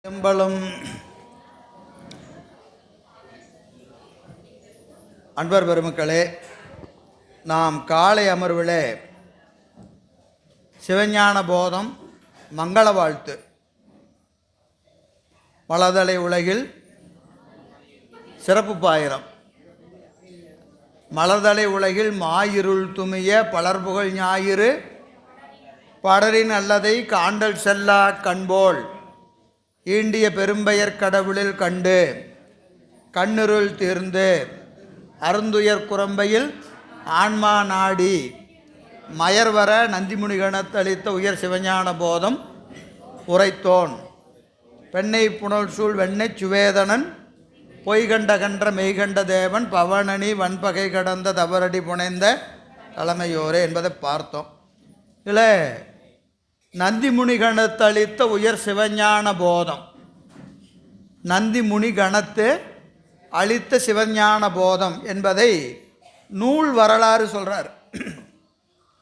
எம்பலும் அன்பர் பெருமக்களே, நாம் காலை அமர்விலே சிவஞான போதம் மங்கள வாழ்த்து மலர்தலை உலகில் சிறப்பு பாயிரம் மலர்தலை உலகில் மாயிருள் துமிய பலர்புகழ் ஞாயிறு படரின் அல்லதை காண்டல் செல்லா கண்போல் ஈண்டிய பெரும்பெயர் கடவுளில் கண்டு கண்ணிருள் தீர்ந்து அருந்துயர் குரம்பையில் ஆன்மா நாடி மயர்வர நந்திமுனிகணத்தளித்த உயர் சிவஞான போதம் உரைத்தோன் பெண்ணை புனல் சூழ் வெண்ணெய் சுவேதனன் பொய்கண்ட மெய்கண்ட தேவன் பவனனி வன்பகை கடந்த தவறடி புனைந்த தலைமையோரே என்பதை பார்த்தோம். இதில் நந்திமுனி கணத்து அளித்த உயர் சிவஞான போதம், நந்திமுனி கணத்து அளித்த சிவஞான போதம் என்பதை நூல் வரலாறு சொல்கிறார்.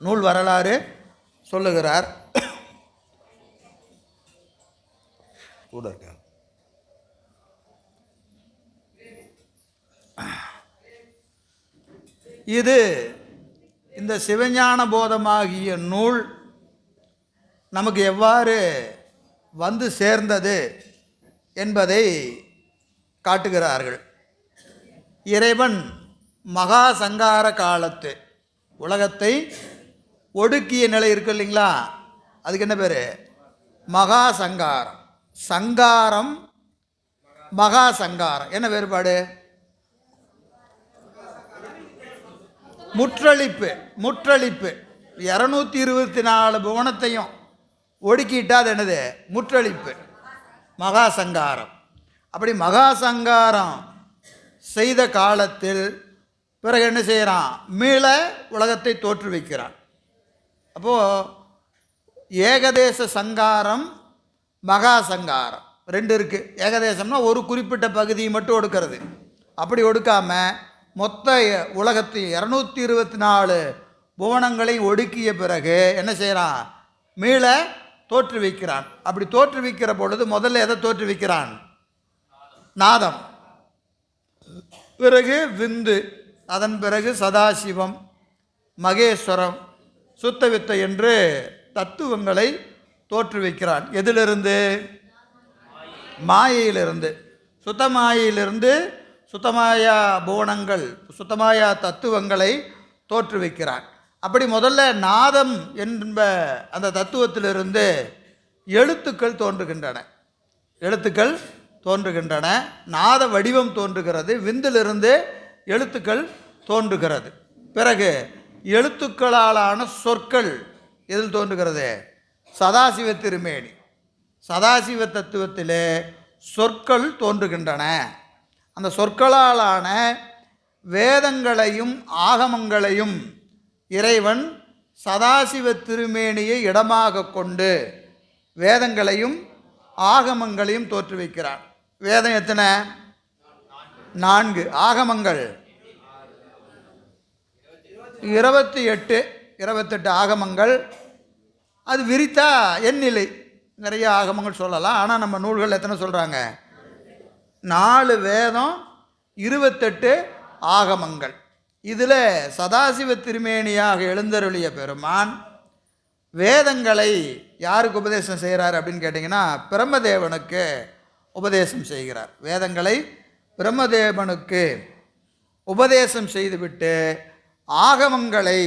நூல் வரலாறு சொல்லுகிறார். இது இந்த சிவஞான போதமாகிய நூல் நமக்கு எவ்வாறு வந்து சேர்ந்தது என்பதை காட்டுகிறார்கள். இறைவன் மகா சங்கார காலத்து உலகத்தை ஒடுக்கிய நிலை இருக்கு இல்லைங்களா, அதுக்கு என்ன பேர்? மகா சங்காரம். சங்காரம் மகா சங்காரம் என்ன வேறுபாடு? முற்றளிப்பு. முற்றளிப்பு 224 புவனத்தையும் ஒடுக்கிட்டா அது என்னது? முற்றளிப்பு, மகா சங்காரம். அப்படி மகா சங்காரம் செய்த காலத்தில் பிறகு என்ன செய்கிறான்? மீள உலகத்தை தோற்றுவிக்கிறான். அப்போது ஏகதேச சங்காரம், மகா சங்காரம் ரெண்டு இருக்குது. ஏகதேசம்னா ஒரு குறிப்பிட்ட பகுதியை மட்டும் ஒடுக்கிறது. அப்படி ஒடுக்காமல் மொத்த உலகத்தை 224 புவனங்களை ஒடுக்கிய பிறகு என்ன செய்கிறான்? மீள தோற்றுவிக்கிறான். அப்படி தோற்றுவிக்கிற பொழுது முதல்ல எதை தோற்றுவிக்கிறான்? நாதம், பிறகு விந்து, அதன் பிறகு சதாசிவம், மகேஸ்வரம், சுத்தவித்தை என்று தத்துவங்களை தோற்றுவிக்கிறான். எதிலிருந்து? மாயையிலிருந்து. சுத்தமாயிலிருந்து சுத்தமாயா புவனங்கள், சுத்தமாயா தத்துவங்களை தோற்றுவிக்கிறான். அப்படி முதல்ல நாதம் என்ப அந்த தத்துவத்திலிருந்து எழுத்துக்கள் தோன்றுகின்றன. எழுத்துக்கள் தோன்றுகின்றன, நாத வடிவம் தோன்றுகிறது. விந்திலிருந்து எழுத்துக்கள் தோன்றுகிறது. பிறகு எழுத்துக்களாலான சொற்கள் எதில் தோன்றுகிறது? சதாசிவ திருமேனி, சதாசிவ தத்துவத்திலே சொற்கள் தோன்றுகின்றன. அந்த சொற்களாலான வேதங்களையும் ஆகமங்களையும் இறைவன் சதாசிவ திருமேனியை இடமாக கொண்டு வேதங்களையும் ஆகமங்களையும் தோற்றுவிக்கிறான். வேதம் எத்தனை? 4. ஆகமங்கள் 28 ஆகமங்கள். அது விரித்தா எண்ணிலை, நிறைய ஆகமங்கள் சொல்லலாம். ஆனால் நம்ம நூல்கள் எத்தனை சொல்கிறாங்க? 4 வேதம், 28 ஆகமங்கள். இதில் சதாசிவ திருமேனியாக எழுந்தருளிய பெருமான் வேதங்களை யாருக்கு உபதேசம் செய்கிறார் அப்படின்னு கேட்டிங்கன்னா, பிரம்மதேவனுக்கு உபதேசம் செய்கிறார். வேதங்களை பிரம்மதேவனுக்கு உபதேசம் செய்துவிட்டு ஆகமங்களை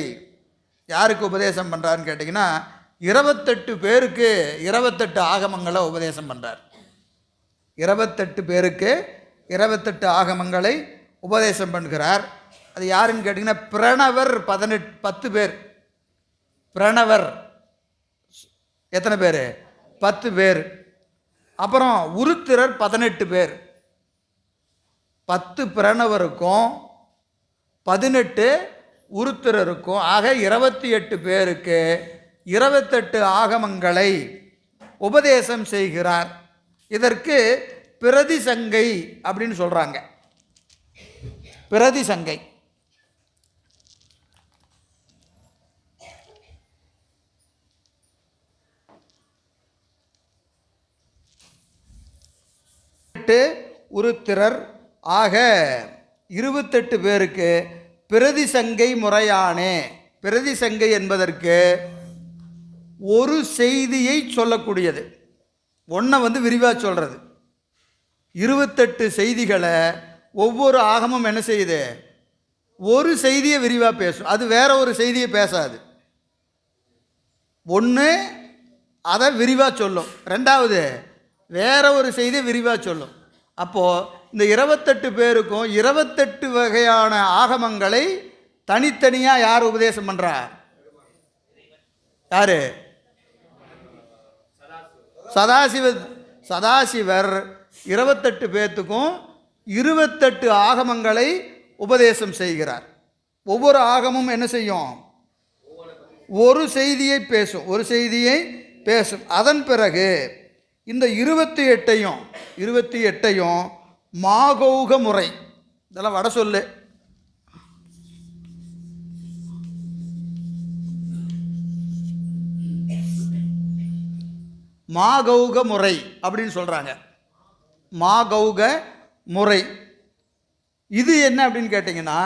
யாருக்கு உபதேசம் பண்ணுறாருன்னு கேட்டிங்கன்னா, 28 பேருக்கு 28 ஆகமங்களை உபதேசம் பண்ணுறார். 28 பேருக்கு 28 ஆகமங்களை உபதேசம் பண்ணுகிறார். அது யாருன்னு கேட்டிங்கன்னா, பிரணவர் 10 பேர். பிரணவர் எத்தனை பேர்? 10 பேர். அப்புறம் உருத்திரர் 18 பேர். 10 பிரணவருக்கும் 18 உருத்திரருக்கும் ஆக 28 பேருக்கு 28 ஆகமங்களை உபதேசம் செய்கிறார். இதற்கு பிரதி சங்கை அப்படின்னு சொல்கிறாங்க. பிரதி சங்கை. உருத்திரர் ஆக 28 பேருக்கு பிரதிசங்கை முறையானே. பிரதிசங்கை என்பதற்கு ஒரு செய்தியை சொல்லக்கூடியது, ஒன்றை விரிவாக சொல்கிறது. 28 செய்திகளை ஒவ்வொரு ஆகமும் என்ன செய்யுது, ஒரு செய்தியை விரிவாக பேசும். அது வேற ஒரு செய்தியை பேசாது. ஒன்று அதை விரிவாக சொல்லும், ரெண்டாவது வேற ஒரு செய்தியை விரிவாக சொல்லும். அப்போது இந்த 28 பேருக்கும் 28 வகையான ஆகமங்களை தனித்தனியாக யார் உபதேசம் பண்ணுறா? யார்? சதாசிவர் 28 பேர்த்துக்கும் 28 ஆகமங்களை உபதேசம் செய்கிறார். ஒவ்வொரு ஆகமும் என்ன செய்யும்? ஒரு செய்தியை பேசும். அதன் பிறகு இந்த 28ஐயும் மாகௌக முறை, இதெல்லாம் வட சொல்லு, மாகௌக முறை அப்படின்னு சொல்கிறாங்க. மாகௌக முறை இது என்ன அப்படின்னு கேட்டிங்கன்னா,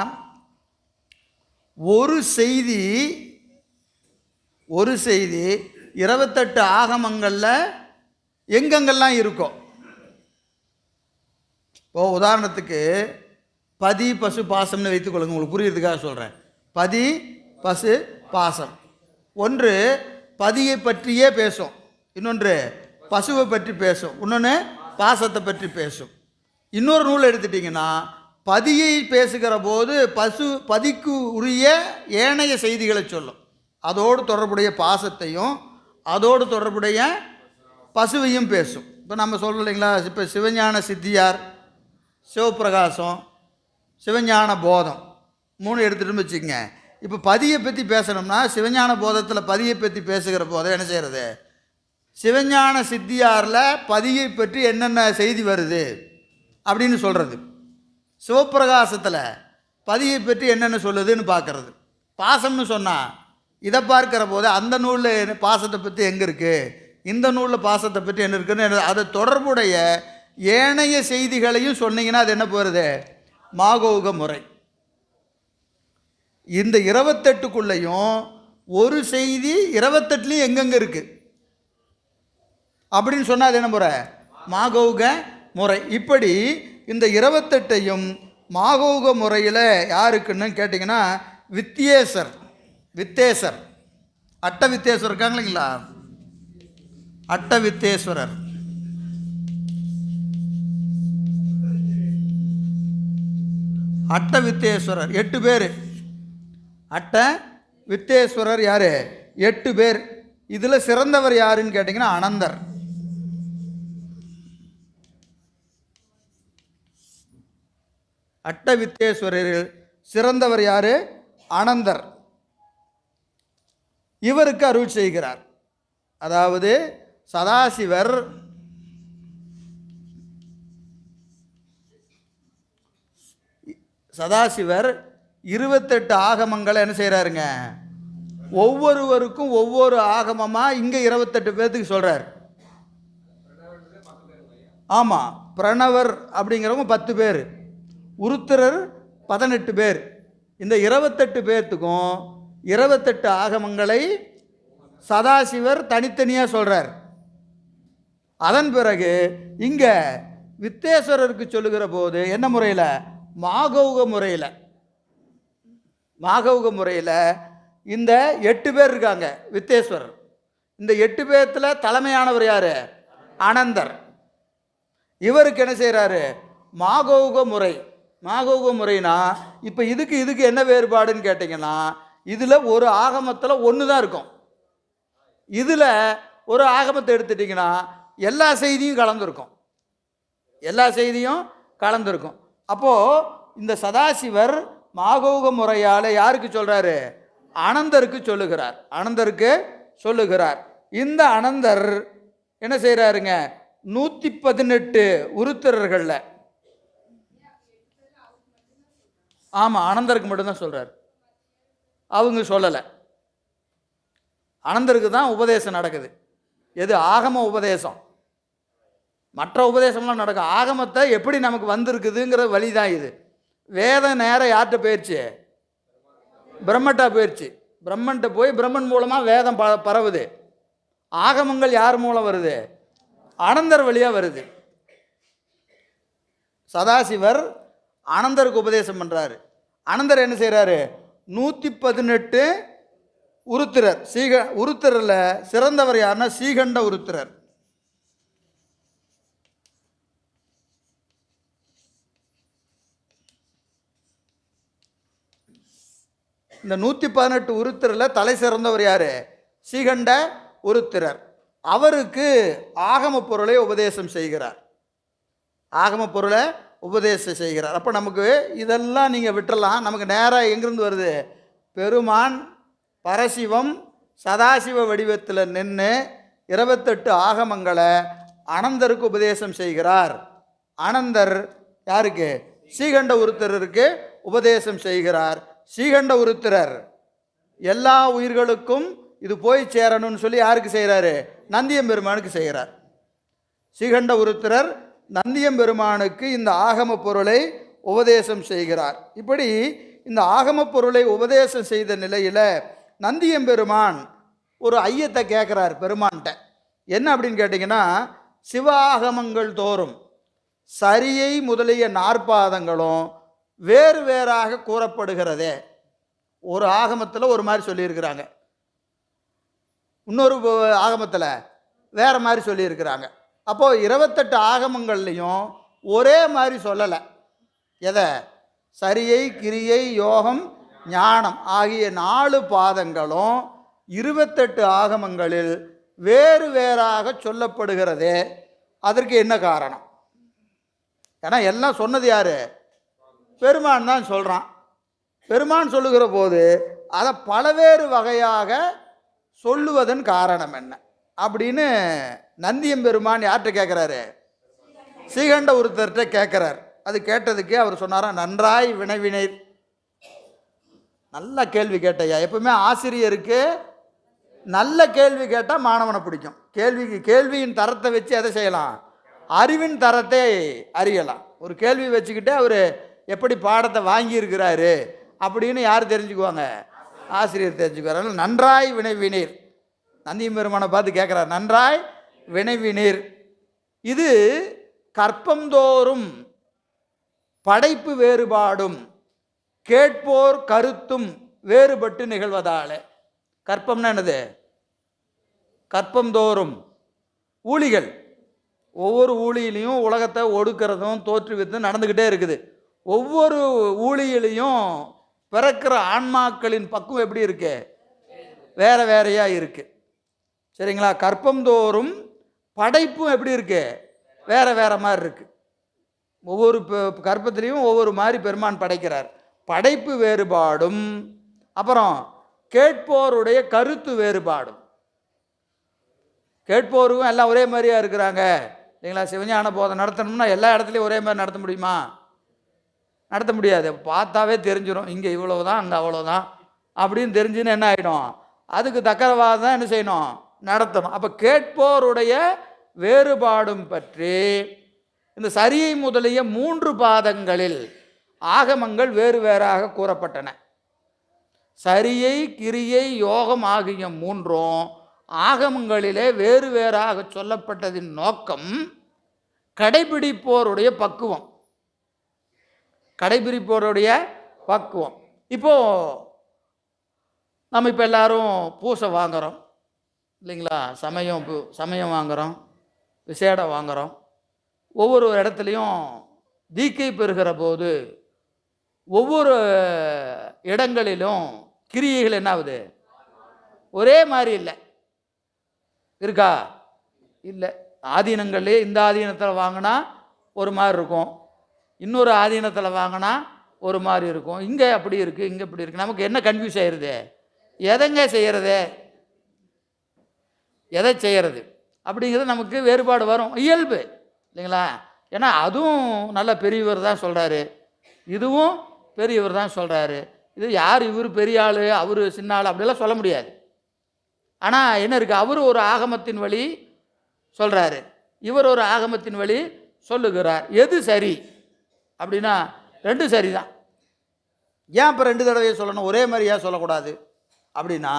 ஒரு செய்தி 28 ஆகமங்களில் எங்கெங்கெல்லாம் இருக்கும். இப்போ உதாரணத்துக்கு பதி பசு பாசம்னு வைத்துக்கொள்ளுங்க, உங்களுக்கு புரியறதுக்காக சொல்கிறேன். பதி பசு பாசம், ஒன்று பதியை பற்றியே பேசும், இன்னொன்று பசுவை பற்றி பேசும், இன்னொன்று பாசத்தை பற்றி பேசும். இன்னொரு நூல் எடுத்துட்டிங்கன்னா பதியை பேசுகிற போது பதிக்கு உரிய ஏனைய செய்திகளை சொல்லும். அதோடு தொடர்புடைய பாசத்தையும் அதோடு தொடர்புடைய பசுவையும் பேசும். இப்போ நம்ம சொல்கிறோம் இல்லைங்களா, இப்போ சிவஞான சித்தியார், சிவப்பிரகாசம், சிவஞான போதம் 3 எடுத்துகிட்டு வச்சுக்கோங்க. இப்போ பதியை பற்றி பேசணும்னா சிவஞான போதத்தில் பதியை பற்றி பேசுகிற போது என்ன செய்கிறது, சிவஞான சித்தியாரில் பதியை பற்றி என்னென்ன செய்தி வருது அப்படின்னு சொல்கிறது, சிவப்பிரகாசத்தில் பதியை பற்றி என்னென்ன சொல்லுதுன்னு பார்க்குறது. பாசம்னு சொன்னால் இதை பார்க்குற போது அந்த நூலில் பாசத்தை பற்றி எங்கே இருக்குது, இந்த நூலில் பாசத்தை பற்றி என்ன இருக்குன்னு அதை தொடர்புடைய ஏனைய செய்திகளையும் சொன்னீங்கன்னா அது என்ன போகிறது, மாகௌக முறை. இந்த 28க்குள்ளேயும் ஒரு செய்தி 28லையும் எங்கெங்கே இருக்குது அப்படின்னு சொன்னால் அது என்ன முறை, மாகௌக முறை. இப்படி இந்த 28ஐயும் மாகௌக முறையில் யாருக்குன்னு கேட்டிங்கன்னா வித்தேசர் அட்ட வித்தேஸ்வரர் இருக்காங்க இல்லைங்களா, அட்ட வித்தேஸ்வரர், அட்ட வித்தேஸ்வரர் 8 பேர். அட்ட வித்தேஸ்வரர் யார்? 8 பேர். இதில் சிறந்தவர் யாருன்னு கேட்டிங்கன்னா அனந்தர். அட்ட வித்தேஸ்வரர் சிறந்தவர் யார்? அனந்தர். இவருக்கு அருள் செய்கிறார். அதாவது சதாசிவர் சதாசிவர் 28 ஆகமங்களை என்ன செய்கிறாருங்க, ஒவ்வொருவருக்கும் ஒவ்வொரு ஆகமமாக இங்கே 28 பேர்த்துக்கு சொல்கிறார். ஆமாம், பிரணவர் அப்படிங்கிறவங்க 10 பேர், உருத்திரர் 18 பேர். இந்த 28 பேர்த்துக்கும் 28 ஆகமங்களை சதாசிவர் தனித்தனியாக சொல்கிறார். அதன் பிறகு இங்கே வித்தேஸ்வரருக்கு சொல்லுகிற போது என்ன முறையில், மாகௌக முறையில் இந்த 8 பேர் இருக்காங்க வித்தேஸ்வரர். இந்த 8 பேர்த்தில் தலைமையானவர் யார்? அனந்தர். இவருக்கு என்ன செய்கிறாரு, மாகௌக முறைனா இப்போ இதுக்கு என்ன வேறுபாடுன்னு கேட்டிங்கன்னா, இதில் ஒரு ஆகமத்தில் ஒன்று தான் இருக்கும். இதில் ஒரு ஆகமத்தை எடுத்துட்டிங்கன்னா எல்லா செய்தியும் கலந்துருக்கும். அப்போது இந்த சதாசிவர் மாகௌக முறையால் யாருக்கு சொல்கிறாரு, அனந்தருக்கு சொல்லுகிறார். இந்த அனந்தர் என்ன செய்கிறாருங்க, 118 உருத்திரர்களில், ஆமாம் அனந்தருக்கு மட்டும்தான் சொல்கிறார், அவங்க சொல்லலை. அனந்தருக்கு தான் உபதேசம் நடக்குது. எது? ஆகம உபதேசம். மற்ற உபதேசம்லாம் நடக்கும். ஆகமத்தை எப்படி நமக்கு வந்திருக்குதுங்கிற வழி தான் இது. வேதம் நேரம் யார்கிட்ட போயிடுச்சு? பிரம்மட்டா போயிடுச்சு. பிரம்மன்ட்ட போய் பிரம்மன் மூலமாக வேதம் பரவுது. ஆகமங்கள் யார் மூலம் வருது? அனந்தர் வழியாக வருது. சதாசிவர் அனந்தருக்கு உபதேசம் பண்ணுறாரு. அனந்தர் என்ன செய்கிறாரு? 118 உருத்திரர். உருத்திரரில் சிறந்தவர் யாருன்னா சீகண்ட உருத்திரர். இந்த 118 உருத்திரரில் தலை சிறந்தவர் யார்? சீகண்ட உருத்திரர். அவருக்கு ஆகம பொருளை உபதேசம் செய்கிறார். ஆகம பொருளை உபதேசம் செய்கிறார். அப்போ நமக்கு இதெல்லாம் நீங்கள் விட்டுறலாம். நமக்கு நேராக எங்கிருந்து வருது? பெருமான் பரசிவம் சதாசிவ வடிவத்தில் நின்று 28 ஆகமங்களை அனந்தருக்கு உபதேசம் செய்கிறார். அனந்தர் யாருக்கு? சீகண்ட உருத்திரருக்கு உபதேசம் செய்கிறார். சீகண்ட உருத்திரர் எல்லா உயிர்களுக்கும் இது போய் சேரணும்னு சொல்லி யாருக்கு செய்கிறாரு? நந்தியம்பெருமானுக்கு செய்கிறார். சீகண்ட உருத்திரர் நந்தியம்பெருமானுக்கு இந்த ஆகம பொருளை உபதேசம் செய்கிறார். இப்படி இந்த ஆகம பொருளை உபதேசம் செய்த நிலையில் நந்தியம்பெருமான் ஒரு ஐயத்தை கேட்குறார் பெருமான்கிட்ட. என்ன அப்படின்னு கேட்டிங்கன்னா, சிவ ஆகமங்கள் தோறும் சரியை முதலிய நாற்பாதங்களும் வேறு வேறாக கூறப்படுகிறதே. ஒரு ஆகமத்தில் ஒரு மாதிரி சொல்லியிருக்கிறாங்க, இன்னொரு ஆகமத்தில் வேறு மாதிரி சொல்லியிருக்கிறாங்க. அப்போது 28 ஆகமங்கள்லையும் ஒரே மாதிரி சொல்லலை. எதை? சரியை, கிரியை, யோகம், ஞானம் ஆகிய 4 பாதங்களும் 28 ஆகமங்களில் வேறு வேறாக சொல்லப்படுகிறதே. அதற்கு என்ன காரணம்? ஏன்னா எல்லாம் சொன்னது யார்? பெருமான் தான் சொல்கிறான். பெருமான் சொல்லுகிற போது அதை பலவேறு வகையாக சொல்லுவதன் காரணம் என்ன அப்படின்னு நந்தியம்பெருமான் யார்கிட்ட கேட்குறாரு? சீகண்ட உருத்தர்கிட்ட கேட்குறார். அது கேட்டதுக்கு அவர் சொன்னாராம், நன்றாய் வினவினீர். நல்ல கேள்வி கேட்டையா. எப்பவுமே ஆசிரியருக்கு நல்ல கேள்வி கேட்டால் மாணவனை பிடிக்கும். கேள்வியின் தரத்தை வச்சு எதை செய்யலாம்? அறிவின் தரத்தை அறியலாம். ஒரு கேள்வி வச்சுக்கிட்டு அவர் எப்படி பாடத்தை வாங்கியிருக்கிறாரு அப்படின்னு யார் தெரிஞ்சுக்குவாங்க? ஆசிரியர் தெரிஞ்சுக்குவார். நன்றாய் வினைவினீர். நந்தியம்பெருமானை பார்த்து கேட்குறார், நன்றாய் வினைவினீர். இது கற்பந்தோறும் படைப்பு வேறுபாடும் கேட்போர் கருத்தும் வேறுபட்டு நிகழ்வதால். கற்பம்னா என்னது? கற்பந்தோறும் ஊழிகள், ஒவ்வொரு ஊழியிலையும் உலகத்தை ஒடுக்கிறதும் தோற்றுவித்தும் நடந்துக்கிட்டே இருக்குது. ஒவ்வொரு ஊழியிலையும் பிறக்கிற ஆன்மாக்களின் பக்குவம் எப்படி இருக்கு? வேற வேறையாக இருக்குது. சரிங்களா? கற்பந்தோறும் படைப்பும் எப்படி இருக்கு? வேற வேற மாதிரி இருக்குது. ஒவ்வொரு கற்பத்திலையும் ஒவ்வொரு மாதிரி பெருமான் படைக்கிறார். படைப்பு வேறுபாடும் அப்புறம் கேட்போருடைய கருத்து வேறுபாடும். கேட்போருக்கும் எல்லாம் ஒரே மாதிரியாக இருக்கிறாங்க இல்லைங்களா? சிவஞான போதை நடத்தணும்னா எல்லா இடத்துலையும் ஒரே மாதிரி நடத்த முடியுமா? நடத்த முடியாது. பார்த்தாவே தெரிஞ்சிடும், இங்கே இவ்வளவுதான் அங்கே அவ்வளோதான் அப்படின்னு தெரிஞ்சுன்னு என்ன ஆகிடும்? அதுக்கு தக்கவாக தான் என்ன செய்யணும்? நடத்தணும். அப்போ கேட்போருடைய வேறுபாடும் பற்றி இந்த சரியை முதலிய 3 பாதங்களில் ஆகமங்கள் வேறு வேறாக கூறப்பட்டன. சரியை, கிரியை, யோகம் ஆகிய 3ம் ஆகமங்களிலே வேறு வேறாக சொல்லப்பட்டதின் நோக்கம் கடைபிடிப்போருடைய பக்குவம். கடைபிடிப்போருடைய பக்குவம். இப்போது நம்ம இப்போ எல்லாரும் பூசை வாங்குகிறோம் இல்லைங்களா? சமயம் வாங்குகிறோம், விசேடம் வாங்குகிறோம். ஒவ்வொரு இடத்துலையும் தீக்கை பெறுகிற போது ஒவ்வொரு இடங்களிலும் கிரியைகள் என்ன ஆகுது? ஒரே மாதிரி இல்லை. இருக்கா? இல்லை. ஆதீனங்களே இந்த ஆதீனத்தில் வாங்கினா ஒரு மாதிரி இருக்கும், இன்னொரு ஆதீனத்தில் வாங்கினா ஒரு மாதிரி இருக்கும். இங்கே அப்படி இருக்குது, இங்கே இப்படி இருக்குது. நமக்கு என்ன கன்ஃபியூஸ் ஆயிடுது? எதைங்க செய்கிறது, எதை செய்கிறது அப்படிங்கிறது நமக்கு வேறுபாடு வரும், இயல்பு இல்லைங்களா? ஏன்னா அதுவும் நல்ல பெரியவர் தான் சொல்கிறாரு, இதுவும் பெரியவர் தான் சொல்கிறாரு. இது யார் இவர் பெரிய ஆள் அவர் சின்ன ஆள் அப்படிலாம் சொல்ல முடியாது. ஆனால் என்ன இருக்குது? அவர் ஒரு ஆகமத்தின் வழி சொல்கிறாரு, இவர் ஒரு ஆகமத்தின் வழி சொல்லுகிறார். எது சரி அப்படின்னா ரெண்டு சரி தான். ஏன் இப்போ ரெண்டு தடவையே சொல்லணும், ஒரே மாதிரி ஏன் சொல்லக்கூடாது அப்படின்னா,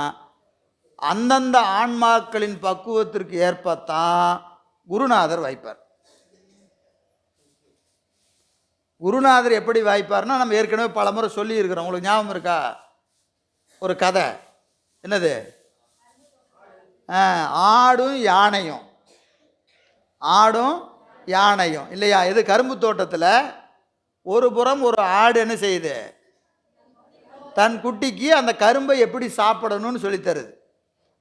அந்தந்த ஆன்மாக்களின் பக்குவத்திற்கு ஏற்பத்தான் குருநாதர் வாய்ப்பார். குருநாதர் எப்படி வாய்ப்பார்னா, நம்ம ஏற்கனவே பல முறை சொல்லி இருக்கிறோம். உங்களுக்கு ஞாபகம் இருக்கா? ஒரு கதை, என்னது, ஆடும் யானையும். ஆடும் யானையும் இல்லையா? இது கரும்பு தோட்டத்தில் ஒரு புறம் ஒரு ஆடு என்ன செய்யுது, தன் குட்டிக்கு அந்த கரும்பை எப்படி சாப்பிடணும்னு சொல்லித்தருது.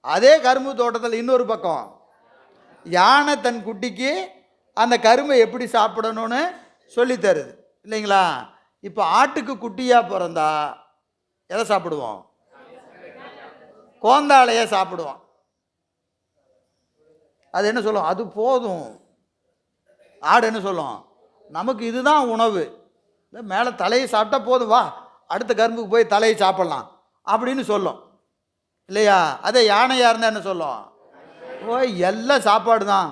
அதே கரும்பு தோட்டத்தில் இன்னொரு பக்கம் யானை தன் குட்டிக்கு அந்த கரும்பை எப்படி சாப்பிடணும்னு சொல்லித்தருது இல்லைங்களா? இப்போ ஆட்டுக்கு குட்டியாக பிறந்தா எதை சாப்பிடுவோம்? கோந்தாளையை சாப்பிடுவோம். அது என்ன சொல்லும்? அது போதும். ஆடு என்ன சொல்லும்? நமக்கு இதுதான் உணவு, மேலே தலையை சாப்பிட்டா போதும், வா அடுத்த கரும்புக்கு போய் தலையை சாப்பிட்லாம் அப்படின்னு சொல்லும் இல்லையா? அதே யானையாக இருந்தால் என்ன சொல்லும்? ஓய் எல்லாம் சாப்பாடு தான்,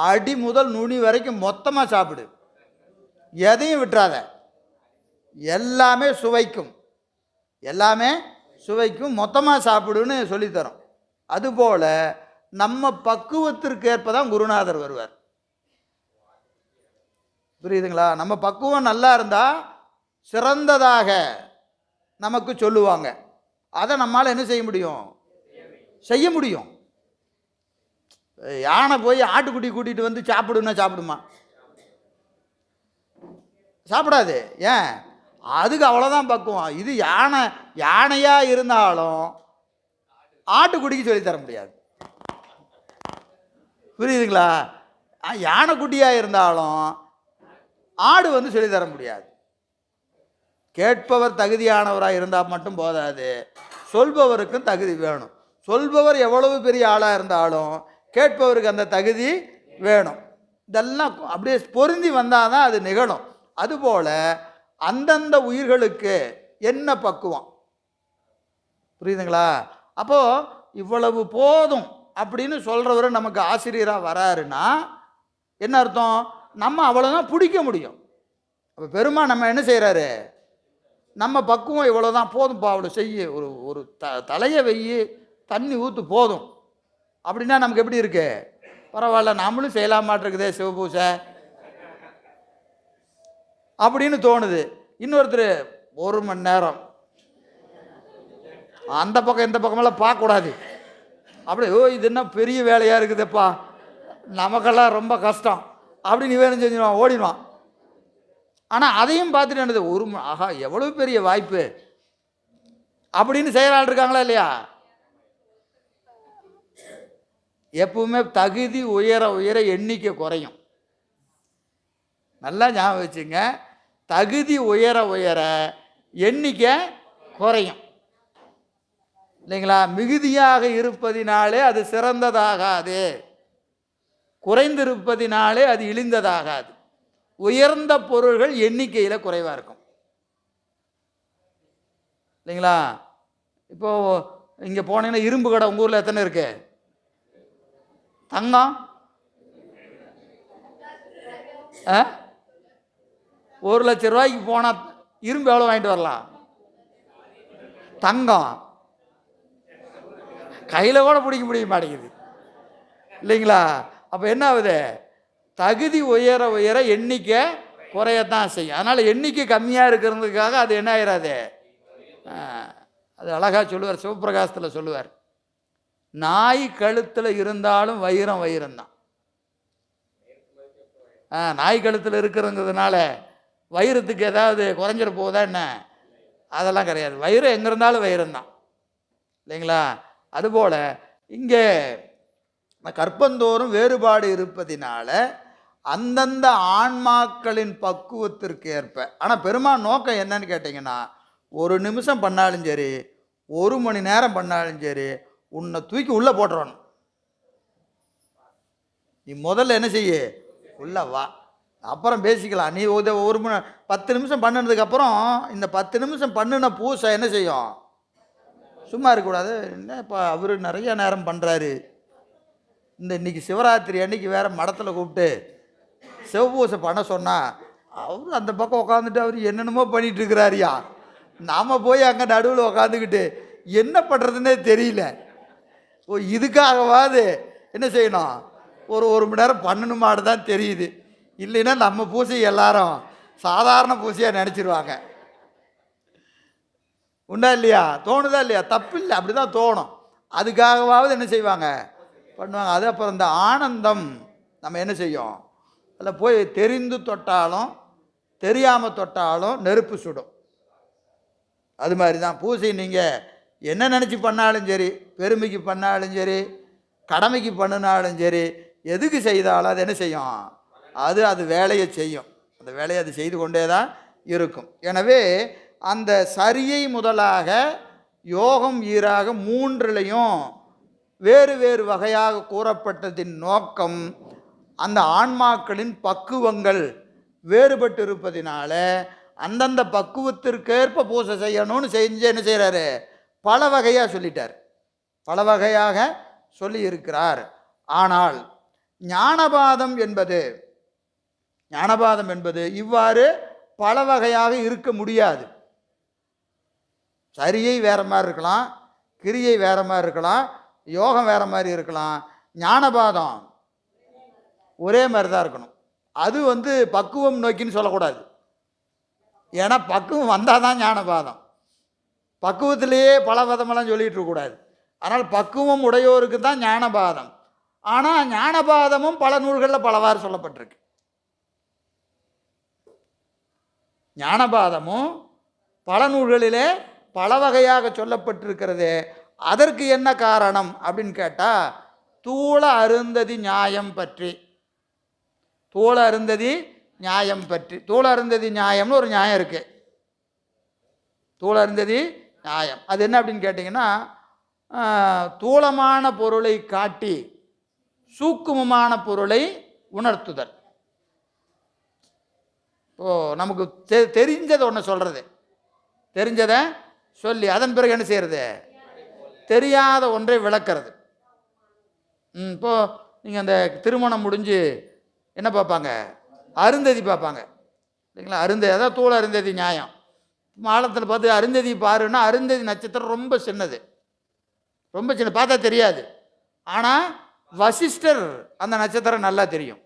அடி முதல் நுனி வரைக்கும் மொத்தமாக சாப்பிடு, எதையும் விட்டுறாத, எல்லாமே சுவைக்கும், எல்லாமே சுவைக்கும், மொத்தமாக சாப்பிடுன்னு சொல்லித்தரோம். அதுபோல் நம்ம பக்குவத்திற்கு ஏற்பதான் குருநாதர் வருவார். புரியுதுங்களா? நம்ம பக்குவம் நல்லா இருந்தால் சிறந்ததாக நமக்கு சொல்லுவாங்க. அதை நம்மால் என்ன செய்ய முடியும்? செய்ய முடியும். யானை போய் ஆட்டுக்குட்டி கூட்டிகிட்டு வந்து சாப்பிடுன்னா சாப்பிடுமா? சாப்பிடாது. ஏன்? அதுக்கு அவ்வளோதான் பக்குவம். இது யானையாக இருந்தாலும் ஆட்டுக்குட்டிக்கு சொல்லித்தர முடியாது. புரியுதுங்களா? யானைக்குட்டியாக இருந்தாலும் ஆடு வந்து சொல்லித்தர முடியாது. கேட்பவர் தகுதியானவராக இருந்தால் மட்டும் போதாது, சொல்பவருக்கும் தகுதி வேணும். சொல்பவர் எவ்வளவு பெரிய ஆளாக இருந்தாலும் கேட்பவருக்கு அந்த தகுதி வேணும். இதெல்லாம் அப்படியே பொருந்தி வந்தால் தான் அது நிகழும். அதுபோல் அந்தந்த உயிர்களுக்கு என்ன பக்குவம், புரியுதுங்களா? அப்போது இவ்வளவு போதும் அப்படின்னு சொல்கிறவர் நமக்கு ஆசிரியராக வராருன்னா என்ன அர்த்தம்? நம்ம அவ்வளோதான் பிடிக்க முடியும். அப்போ பெருமா நம்ம என்ன செய்கிறாரு? நம்ம பக்குவம் இவ்வளோதான், போதும்ப்பா, அவ்வளோ செய்ய, ஒரு தலையை வெய்யி, தண்ணி ஊற்று, போதும் அப்படின்னா நமக்கு எப்படி இருக்கு? பரவாயில்ல, நாமளும் செய்யலாமாட்டிருக்குதே சிவபூசை அப்படின்னு தோணுது. இன்னொருத்தர் 1 மணி நேரம் அந்த பக்கம் இந்த பக்கமெல்லாம் பார்க்கக்கூடாது, அப்படி இது என்ன பெரிய வேலையாக இருக்குதுப்பா, நமக்கெல்லாம் ரொம்ப கஷ்டம் அப்படின்னு இவன் செஞ்சிடுவான், ஓடிடுவான். ஆனால் அதையும் பார்த்துட்டு என்னது, ஆஹா எவ்வளோ பெரிய வாய்ப்பு அப்படின்னு செய்கிறாள் இருக்காங்களா இல்லையா? எப்பவுமே தகுதி உயர உயர எண்ணிக்கை குறையும். நல்லா ஞாபகம் வச்சுங்க, தகுதி உயர உயர எண்ணிக்கை குறையும் இல்லைங்களா? மிகுதியாக இருப்பதினாலே அது சிறந்ததாகாது, குறைந்திருப்பதினாலே அது இழிந்ததாகாது. உயர்ந்த பொருள்கள் எண்ணிக்கையில் குறைவாக இருக்கும் இல்லைங்களா? இப்போது இங்கே போனீங்கன்னா இரும்பு கடை உங்கள் ஊரில் எத்தனை இருக்கு? தங்கம் 1 லட்ச ரூபாய்க்கு போனால் இரும்பு எவ்வளோ வாங்கிட்டு வரலாம்? தங்கம் கையில் கூட பிடிக்க முடிய மாட்டேங்குது இல்லைங்களா? அப்போ என்ன ஆகுது? தகுதி உயர உயர எண்ணிக்கை குறையத்தான் செய்யும். அதனால் எண்ணிக்கை கம்மியாக இருக்கிறதுக்காக அது என்ன ஆயிடாது? அது அழகாக சொல்லுவார், சிவபிரகாசத்தில் சொல்லுவார், நாய் கழுத்தில் இருந்தாலும் வைரம் வைரம்தான். நாய் கழுத்தில் இருக்கிறதுனால வைரத்துக்கு ஏதாவது குறைஞ்சிட போகுதா என்ன? அதெல்லாம் கிடையாது. வைரம் எங்கே இருந்தாலும் வைரம்தான் இல்லைங்களா? அதுபோல் இங்கே கற்பந்தோறும் வேறுபாடு இருப்பதினால அந்தந்த ஆன்மாக்களின் பக்குவத்திற்கு ஏற்ப. ஆனால் பெருமாள் நோக்கம் என்னன்னு கேட்டிங்கன்னா, 1 நிமிஷம் பண்ணாலும் சரி, 1 மணி நேரம் பண்ணாலும் சரி, உன்னை தூக்கி உள்ளே போட்டுறணும். நீ முதல்ல என்ன செய்ய? உள்ளே வா, அப்புறம் பேசிக்கலாம். நீ 10 நிமிஷம் பண்ணினதுக்கப்புறம் இந்த 10 நிமிஷம் பண்ணின பூசை என்ன செய்யும்? சும்மா இருக்கக்கூடாது. என்ன இப்போ அவர் நிறைய நேரம் பண்ணுறாரு, இன்னைக்கு சிவராத்திரி அன்னைக்கு வேறு மடத்தில் கூப்பிட்டு சிவபூசை பண்ண சொன்னால் அவர் அந்த பக்கம் உட்காந்துட்டு அவர் என்னென்னமோ பண்ணிகிட்டு இருக்கிறாரியா. நாம் போய் அங்கே நடுவில் உக்காந்துக்கிட்டு என்ன பண்ணுறதுன்னே தெரியல. இதுக்காகவாது என்ன செய்யணும், ஒரு மணி நேரம் பண்ணணுமான்னு தான் தெரியுது. இல்லைன்னா நம்ம பூசை எல்லாரும் சாதாரண பூசையாக நினச்சிருவாங்க. உண்டா இல்லையா? தோணுதா இல்லையா? தப்பு இல்லை, அப்படி தான் தோணும். அதுக்காகவாவது என்ன செய்வாங்க, பண்ணுவாங்க. அது அப்புறம் இந்த ஆனந்தம் நம்ம என்ன செய்யும், அதில் போய் தெரிந்து தொட்டாலும் தெரியாமல் தொட்டாலும் நெருப்பு சுடும். அது மாதிரி தான் பூசை. நீங்கள் என்ன நினச்சி பண்ணாலும் சரி, பெருமைக்கு பண்ணாலும் சரி, கடமைக்கு பண்ணினாலும் சரி, எதுக்கு செய்தாலும் அது என்ன செய்யும், அது வேலையை செய்யும். அந்த வேலையை அது செய்து கொண்டே தான் இருக்கும். எனவே அந்த சரியை முதலாக யோகம் ஈராக மூன்றிலையும் வேறு வேறு வகையாக கூறப்பட்டதின் நோக்கம் அந்த ஆன்மாக்களின் பக்குவங்கள் வேறுபட்டு இருப்பதினால அந்தந்த பக்குவத்திற்கேற்ப பூசை செய்யணும்னு செஞ்சு என்ன செய்கிறாரு, பல வகையாக சொல்லிட்டார், பல வகையாக சொல்லி இருக்கிறார். ஆனால் ஞானபாதம் என்பது இவ்வாறு பல வகையாக இருக்க முடியாது. சரியை வேறு மாதிரி இருக்கலாம், கிரியை வேறு மாதிரி இருக்கலாம், யோகம் வேறு மாதிரி இருக்கலாம். ஞானபாதம் ஒரே மாதிரி தான் இருக்கணும். அது பக்குவம் நோக்கின்னு சொல்லக்கூடாது. ஏன்னா பக்குவம் வந்தால் தான் ஞானபாதம். பக்குவத்திலேயே பல விதமெல்லாம் சொல்லிகிட்டு இருக்கக்கூடாது. ஆனால் பக்குவம் உடையோருக்கு தான் ஞானபாதம். ஆனால் ஞானபாதமும் பல நூல்களில் பலவாறு சொல்லப்பட்டிருக்கு. ஞானபாதமும் பல நூல்களிலே பல வகையாக சொல்லப்பட்டிருக்கிறது. அதற்கு என்ன காரணம் அப்படின்னு கேட்டால், தூள அருந்ததி நியாயம் பற்றி. தூள அருந்ததி நியாயம் பற்றி, தூள அருந்ததி நியாயம்னு ஒரு நியாயம் இருக்குது. தூள அருந்ததி நியாயம் அது என்ன அப்படின்னு கேட்டிங்கன்னா, தூளமான பொருளை காட்டி சூக்குமமான பொருளை உணர்த்துதல். நமக்கு தெரிஞ்சதை ஒன்று சொல்கிறது, தெரிஞ்சதை சொல்லி அதன் பிறகு என்ன செய்கிறது, தெரியாத ஒன்றை விளக்கிறது. இப்போது நீங்கள் அந்த திருமணம் முடிஞ்சு என்ன பார்ப்பாங்க, அருந்ததி பார்ப்பாங்க இல்லைங்களா? அருந்ததி, அதான் தூள் அருந்ததி நியாயம். மாலத்தில் பார்த்து அருந்ததி பாருன்னா, அருந்ததி நட்சத்திரம் ரொம்ப சின்னது, ரொம்ப சின்ன, பார்த்தா தெரியாது. ஆனால் வசிஷ்டர் அந்த நட்சத்திரம் நல்லா தெரியும்.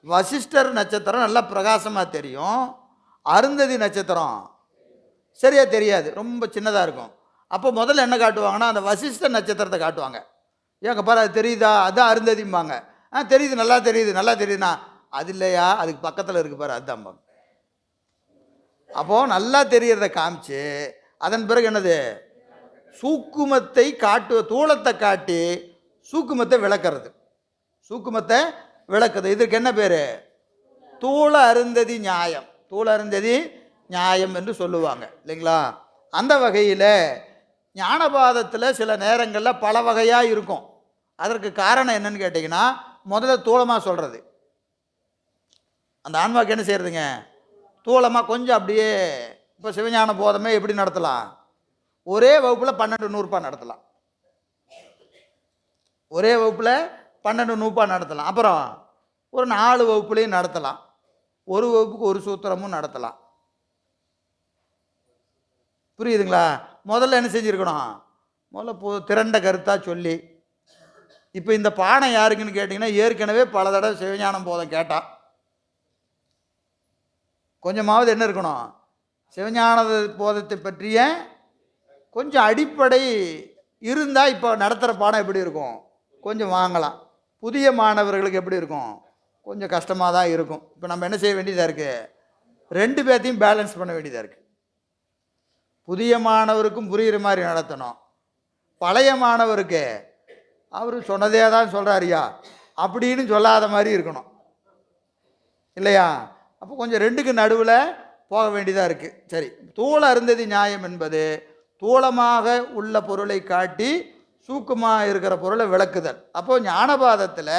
வசிஷ்டர் நட்சத்திரம் நல்லா பிரகாசமாக தெரியும். அருந்ததி நட்சத்திரம் சரியாக தெரியாது, ரொம்ப சின்னதாக இருக்கும். அப்போ முதல்ல என்ன காட்டுவாங்கன்னா, அந்த வசிஷ்டர் நட்சத்திரத்தை காட்டுவாங்க. ஏங்க பாரு, அது தெரியுதா, அதுதான் அருந்ததிம்பாங்க. தெரியுது, நல்லா தெரியுது, நல்லா தெரியுதுண்ணா. அது இல்லையா, அதுக்கு பக்கத்தில் இருக்கு பாரு, அதுதான்பாங்க. அப்போது நல்லா தெரியறத காமிச்சு அதன் பிறகு என்னது, சூக்குமத்தை தூளத்தை காட்டி சூக்குமத்தை விளக்கிறது. சூக்குமத்தை விளக்குது. இதற்கு என்ன பேர், தூள அருந்ததி நியாயம். தூள அருந்ததி நியாயம் என்று சொல்லுவாங்க இல்லைங்களா? அந்த வகையில் ஞானபாதத்தில் சில நேரங்களில் பல வகையாக இருக்கும். அதற்கு காரணம் என்னன்னு கேட்டிங்கன்னா, முதல்ல தூளமாக சொல்கிறது. அந்த ஆன்மாவுக்கு என்ன செய்கிறதுங்க, தூளமாக கொஞ்சம் அப்படியே. இப்போ சிவஞான போதமே எப்படி நடத்தலாம், ஒரே வகுப்பில் 12 நூறுபா நடத்தலாம். ஒரே வகுப்பில் 12 நூறுபா நடத்தலாம். அப்புறம் ஒரு 4 வகுப்புலையும் நடத்தலாம். ஒரு வகுப்புக்கு ஒரு சூத்திரமும் நடத்தலாம். புரியுதுங்களா? முதல்ல என்ன செஞ்சுருக்கணும், முதல்ல திரண்ட கருத்தாக சொல்லி. இப்போ இந்த பாடம் யாருக்குன்னு கேட்டிங்கன்னா, ஏற்கனவே பல தடவை சிவஞானம் போதம் கேட்டான். கொஞ்சமாவது என்ன இருக்கணும், சிவஞான போதத்தை பற்றிய கொஞ்சம் அடிப்படை இருந்தால் இப்போ நடத்துகிற பாடம் எப்படி இருக்கும், கொஞ்சம் வாங்கலாம். புதிய மாணவர்களுக்கு எப்படி இருக்கும், கொஞ்சம் கஷ்டமாக தான் இருக்கும். இப்போ நம்ம என்ன செய்ய வேண்டியதாக இருக்குது, 2 பேர்த்தையும் பேலன்ஸ் பண்ண வேண்டியதாக இருக்குது. புதிய மாணவருக்கும் புரிகிற மாதிரி நடத்தணும், பழைய மாணவருக்கு அவர் சொன்னதே தான் சொல்கிறாரியா அப்படின்னு சொல்லாத மாதிரி இருக்கணும் இல்லையா? அப்போ கொஞ்சம் 2க்கு நடுவில் போக வேண்டியதாக இருக்குது. சரி, தூள அருந்ததி நியாயம் என்பது தூளமாக உள்ள பொருளை காட்டி சூக்குமாக இருக்கிற பொருளை விளக்குதல். அப்போது ஞானபாதத்தில்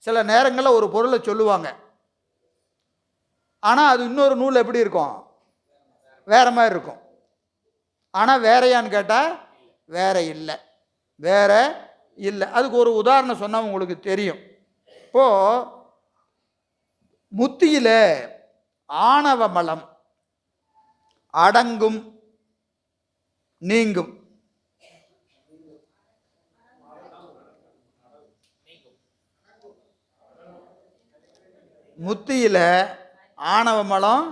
சில நேரங்களில் ஒரு பொருளை சொல்லுவாங்க, ஆனால் அது இன்னொரு நூல் எப்படி இருக்கும், வேறு மாதிரி இருக்கும். ஆனால் வேறையான்னு கேட்டால் வேற இல்லை, வேற இல்லை. அதுக்கு ஒரு உதாரணம் சொன்னால் உங்களுக்கு தெரியும். இப்போது முத்தியில் ஆணவ மலம் அடங்கும் நீங்கும். முத்தியில் ஆணவ மலம்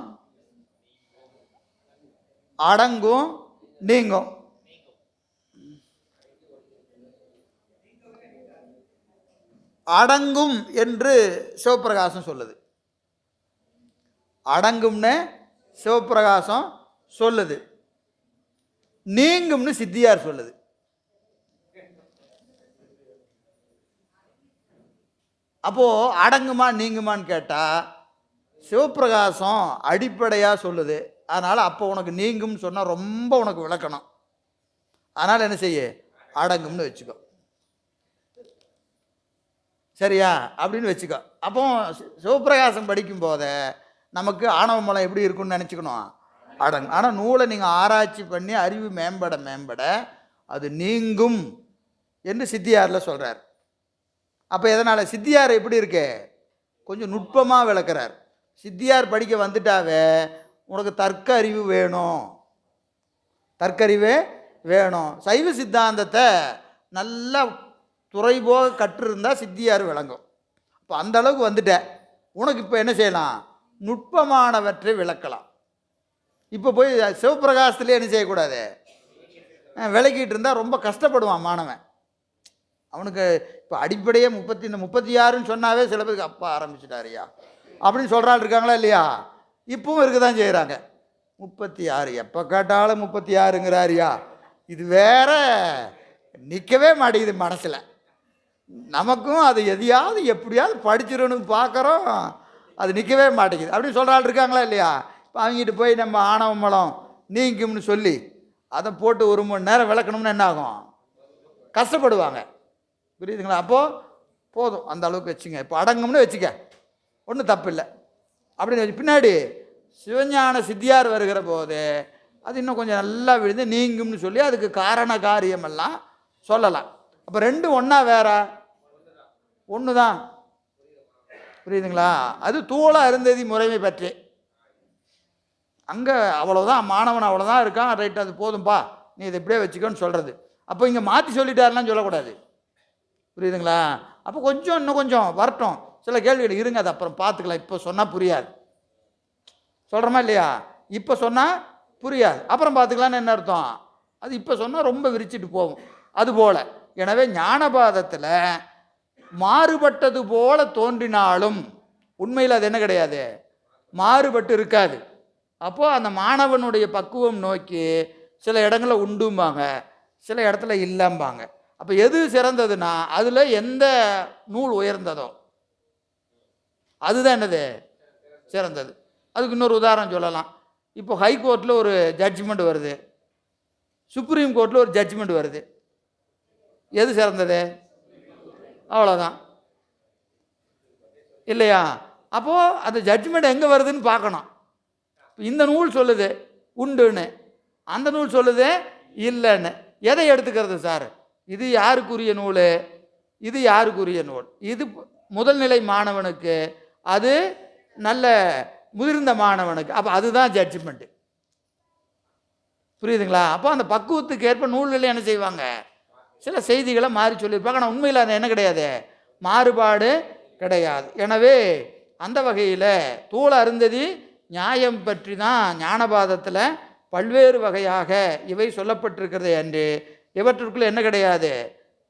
அடங்கும் நீங்கும். அடங்கும் என்று சிவப்பிரகாசம் சொல்லுது. அடங்கும்னு சிவப்பிரகாசம் சொல்லுது. நீங்கும்னு சித்தியார் சொல்லுது. அப்போது அடங்குமா நீங்குமான்னு கேட்டால் சிவப்பிரகாசம் அடிப்படையாக சொல்லுது. அதனால் அப்போ உனக்கு நீங்கும்னு சொன்னால் ரொம்ப உனக்கு விளக்கணும். அதனால் என்ன செய்ய, அடங்கும்னு வச்சுக்கோ, சரியா அப்படின்னு வச்சுக்கோ. அப்போ சிவப்பிரகாசம் படிக்கும் போதே நமக்கு ஆணவ மலம் எப்படி இருக்குன்னு நினச்சிக்கணும், அடங்கும். ஆனால் நூலை நீங்கள் ஆராய்ச்சி பண்ணி அறிவு மேம்பட மேம்பட அது நீங்கும் என்று சித்தியாரில் சொல்கிறார். அப்போ எதனால் சித்தியார் எப்படி இருக்கு, கொஞ்சம் நுட்பமாக விளக்குறார். சித்தியார் படிக்க வந்துட்டாவே உனக்கு தர்க்க அறிவு வேணும், தர்க்கறிவு வேணும். சைவ சித்தாந்தத்தை நல்லா துறைபோக கற்றிருந்தால் சித்தியார் விளங்கும். அப்போ அந்த அளவுக்கு வந்துட்ட, உனக்கு இப்போ என்ன செய்யலாம், நுட்பமானவற்றை விளக்கலாம். இப்போ போய் சிவப்பிரகாசத்துலேயே என்ன செய்யக்கூடாது, விளக்கிட்டு இருந்தால் ரொம்ப கஷ்டப்படுவான் மாணவன். அவனுக்கு இப்போ அடிப்படையே 36ன்னு சொன்னாவே சில பேருக்கு அப்பா ஆரம்பிச்சுட்டாரியா அப்படின்னு சொல்கிறாள் இருக்காங்களா இல்லையா? இப்பவும் இருக்க தான் செய்கிறாங்க. 36 எப்போ கேட்டாலும் 36ங்கிறாரியா, இது வேற நிற்கவே மாட்டேங்குது மனசில். நமக்கும் அது எதையாவது எப்படியாவது படிச்சிடணும்னு பார்க்குறோம், அது நிற்கவே மாட்டேங்குது அப்படின்னு சொல்கிறாள் இருக்காங்களா இல்லையா? இப்போ அவங்ககிட்ட போய் நம்ம ஆணவ மலம் நீங்கும்னு சொல்லி அதை போட்டு 1 மணி நேரம் விளக்கணும்னு என்ன ஆகும், கஷ்டப்படுவாங்க. புரியுதுங்களா? அப்போது போதும், அந்த அளவுக்கு வச்சுங்க. இப்போ அடங்கும்னு வச்சுக்க, ஒன்றும் தப்பு இல்லை அப்படின்னு வச்சு பின்னாடி சிவஞான சித்தியார் வருகிற போது அது இன்னும் கொஞ்சம் நல்லா விழுந்து நீங்கும்னு சொல்லி அதுக்கு காரண காரியமெல்லாம் சொல்லலாம். அப்போ ரெண்டும் ஒன்றா வேற ஒன்று தான். புரியுதுங்களா? அது தூள அருந்ததி முறைமை பற்றி அங்கே அவ்வளோதான், மாணவன் அவ்வளோதான் இருக்கான், ரைட் அது போதும்பா நீ இதை இப்படியே வச்சுக்கோன்னு சொல்கிறது. அப்போ இங்கே மாற்றி சொல்லிட்டாருலாம் சொல்லக்கூடாது. புரியுதுங்களா? அப்போ கொஞ்சம் இன்னும் கொஞ்சம் வரட்டும், சில கேள்விகள் இருங்க, அது அப்புறம் பார்த்துக்கலாம், இப்போ சொன்னால் புரியாது, சொல்கிறோமா இல்லையா? இப்போ சொன்னால் புரியாது, அப்புறம் பார்த்துக்கலான்னு என்ன அர்த்தம், அது இப்போ சொன்னால் ரொம்ப விரிச்சிட்டு போகும். அதுபோல் எனவே ஞானபாதத்தில் மாறுபட்டது போல தோன்றினாலும் உண்மையில் அது என்ன கிடையாது, மாறுபட்டு இருக்காது. அப்போது அந்த மாணவனுடைய பக்குவம் நோக்கி சில இடங்களில் உண்டும்பாங்க, சில இடத்துல இல்லைம்பாங்க. அப்போ எது சிறந்ததுன்னா அதில் எந்த நூல் உயர்ந்ததோ அதுதான் என்னது சிறந்தது. அதுக்கு இன்னொரு உதாரணம் சொல்லலாம். இப்போ ஹைகோர்ட்டில் ஒரு ஜட்ஜ்மெண்ட் வருது, சுப்ரீம் கோர்ட்டில் ஒரு ஜட்ஜ்மெண்ட் வருது, எது சிறந்தது? அவ்வளோதான் இல்லையா? அப்போது அந்த ஜட்ஜ்மெண்ட் எங்கே வருதுன்னு பார்க்கணும். இந்த நூல் சொல்லுது உண்டுன்னு, அந்த நூல் சொல்லுது இல்லைன்னு. எதை எடுத்துக்கிறது சார்? இது யாருக்குரிய நூல், இது யாருக்குரிய நூல்? இது முதல்நிலை மாணவனுக்கு, அது நல்ல முதிர்ந்த மாணவனுக்கு. அப்போ அதுதான் ஜட்ஜ்மெண்ட்டு. புரியுதுங்களா? அப்போ அந்த பக்குவத்துக்கு ஏற்ப நூல்களில் என்ன செய்வாங்க, சில செய்திகளை மாறி சொல்லியிருப்பாங்க. ஆனால் உண்மையில் அது என்ன கிடையாது, மாறுபாடு கிடையாது. எனவே அந்த வகையில் தூள அருந்ததி நியாயம் பற்றி தான் ஞானபாதத்தில் பல்வேறு வகையாக இவை சொல்லப்பட்டிருக்கிறது என்று இவற்றுக்குள்ள என்ன கிடையாது,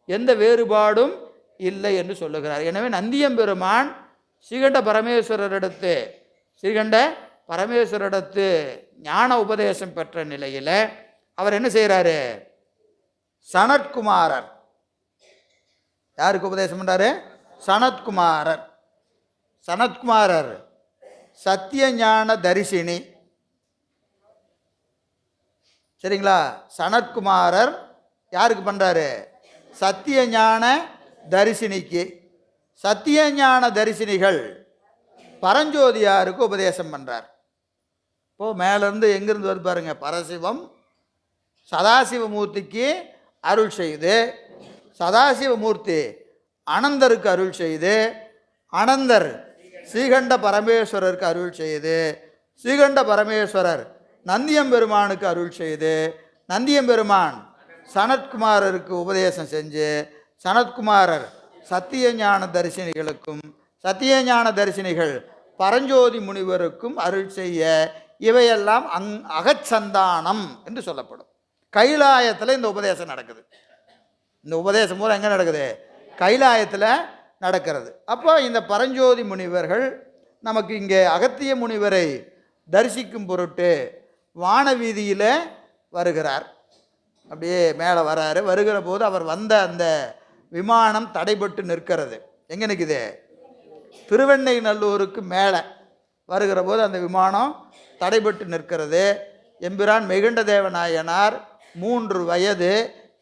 எந்த வேறுபாடும் இல்லை என்று சொல்லுகிறார். எனவே நந்தியம்பெருமான் ஸ்ரீகண்ட பரமேஸ்வரிடத்து ஞான உபதேசம் பெற்ற நிலையில் அவர் என்ன செய்கிறாரு, சனத்குமாரர் யாருக்கு உபதேசம் பண்ணுறாரு? சனத்குமாரர் சத்தியஞான தரிசினி. சரிங்களா? சனத்குமாரர் யாருக்கு பண்ணுறாரு? சத்தியஞான தரிசினிக்கு. சத்தியஞான தரிசினிகள் பரஞ்சோதியாருக்கு உபதேசம் பண்ணுறார். இப்போது மேலேருந்து எங்கேருந்து வருது பாருங்க, பரசிவம் சதாசிவமூர்த்திக்கு அருள் செய்து சதாசிவமூர்த்தி அனந்தருக்கு அருள் செய்து, அனந்தர் ஸ்ரீகண்ட பரமேஸ்வரருக்கு அருள் செய்து, ஸ்ரீகண்ட பரமேஸ்வரர் நந்தியம்பெருமானுக்கு அருள் செய்து, நந்தியம்பெருமான் சனத்குமாரருக்கு உபதேசம் செஞ்சு, சனத்குமாரர் சத்தியஞான தரிசனிகளுக்கும், சத்தியஞான தரிசனிகள் பரஞ்சோதி முனிவருக்கும் அருள் செய்ய, இவையெல்லாம் அகச்சந்தானம் என்று சொல்லப்படும். கைலாயத்தில் இந்த உபதேசம் நடக்குது. இந்த உபதேசம் மூலம் எங்கே நடக்குது? கைலாயத்தில் நடக்கிறது. அப்போ இந்த பரஞ்சோதி முனிவர்கள் நமக்கு இங்கே அகத்திய முனிவரை தரிசிக்கும் பொருட்டு வானவீதியில் வருகிறார். அப்படியே மேலே வராரு. வருகிற போது அவர் வந்த அந்த விமானம் தடைபட்டு நிற்கிறது. எங்கே நிற்குது? திருவெண்ணைநல்லூருக்கு மேலே வருகிற போது அந்த விமானம் தடைபட்டு நிற்கிறது. எம்பிரான் மெய்கண்ட தேவநாயனார் 3 வயது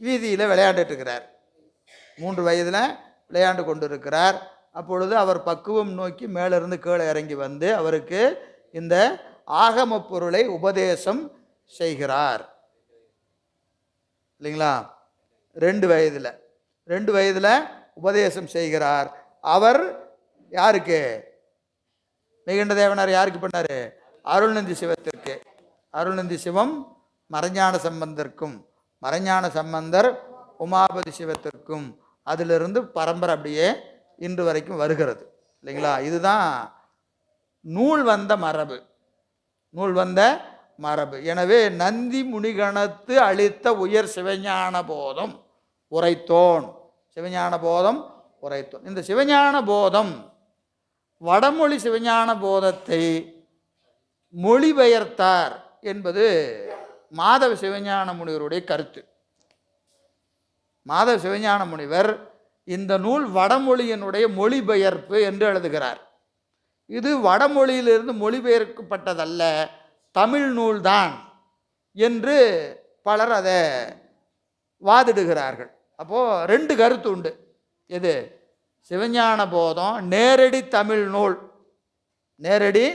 வீதியில் விளையாண்டுட்டுருக்கிறார். 3 வயதில் விளையாண்டு கொண்டு இருக்கிறார். அப்பொழுது அவர் பக்குவம் நோக்கி மேலிருந்து கீழே இறங்கி வந்து அவருக்கு இந்த ஆகம பொருளை உபதேசம் செய்கிறார். இல்லைங்களா? 2 வயதில் உபதேசம் செய்கிறார். அவர் யாருக்கு? மெய்கண்ட தேவனார் யாருக்கு பண்ணார்? அருள்நந்தி சிவத்திற்கு. அருள்நந்தி சிவம் மறைஞான சம்பந்தருக்கும், மறைஞான சம்பந்தர் உமாபதி சிவத்திற்கும், அதிலிருந்து பரம்பரை அப்படியே இன்று வரைக்கும் வருகிறது. இல்லைங்களா? இதுதான் நூல் வந்த மரபு. நூல் வந்த மரபு. எனவே நந்தி முனிகணத்து அளித்த உயர் சிவஞான போதம் உரைத்தோன். சிவஞான போதம் உரைத்தோன். இந்த சிவஞான போதம் வடமொழி சிவஞான போதத்தை மொழிபெயர்த்தார் என்பது மாதவ சிவஞான முனிவருடைய கருத்து. மாதவ சிவஞான முனிவர் இந்த நூல் வடமொழியினுடைய மொழிபெயர்ப்பு என்று எழுதுகிறார். இது வடமொழியிலிருந்து மொழிபெயர்க்கப்பட்டதல்ல, தமிழ் நூல்தான் என்று பலர் அதை வாதிடுகிறார்கள். அப்போது 2 கருத்து உண்டு. எது? சிவஞான போதம் நேரடி தமிழ் நூல், நேரடி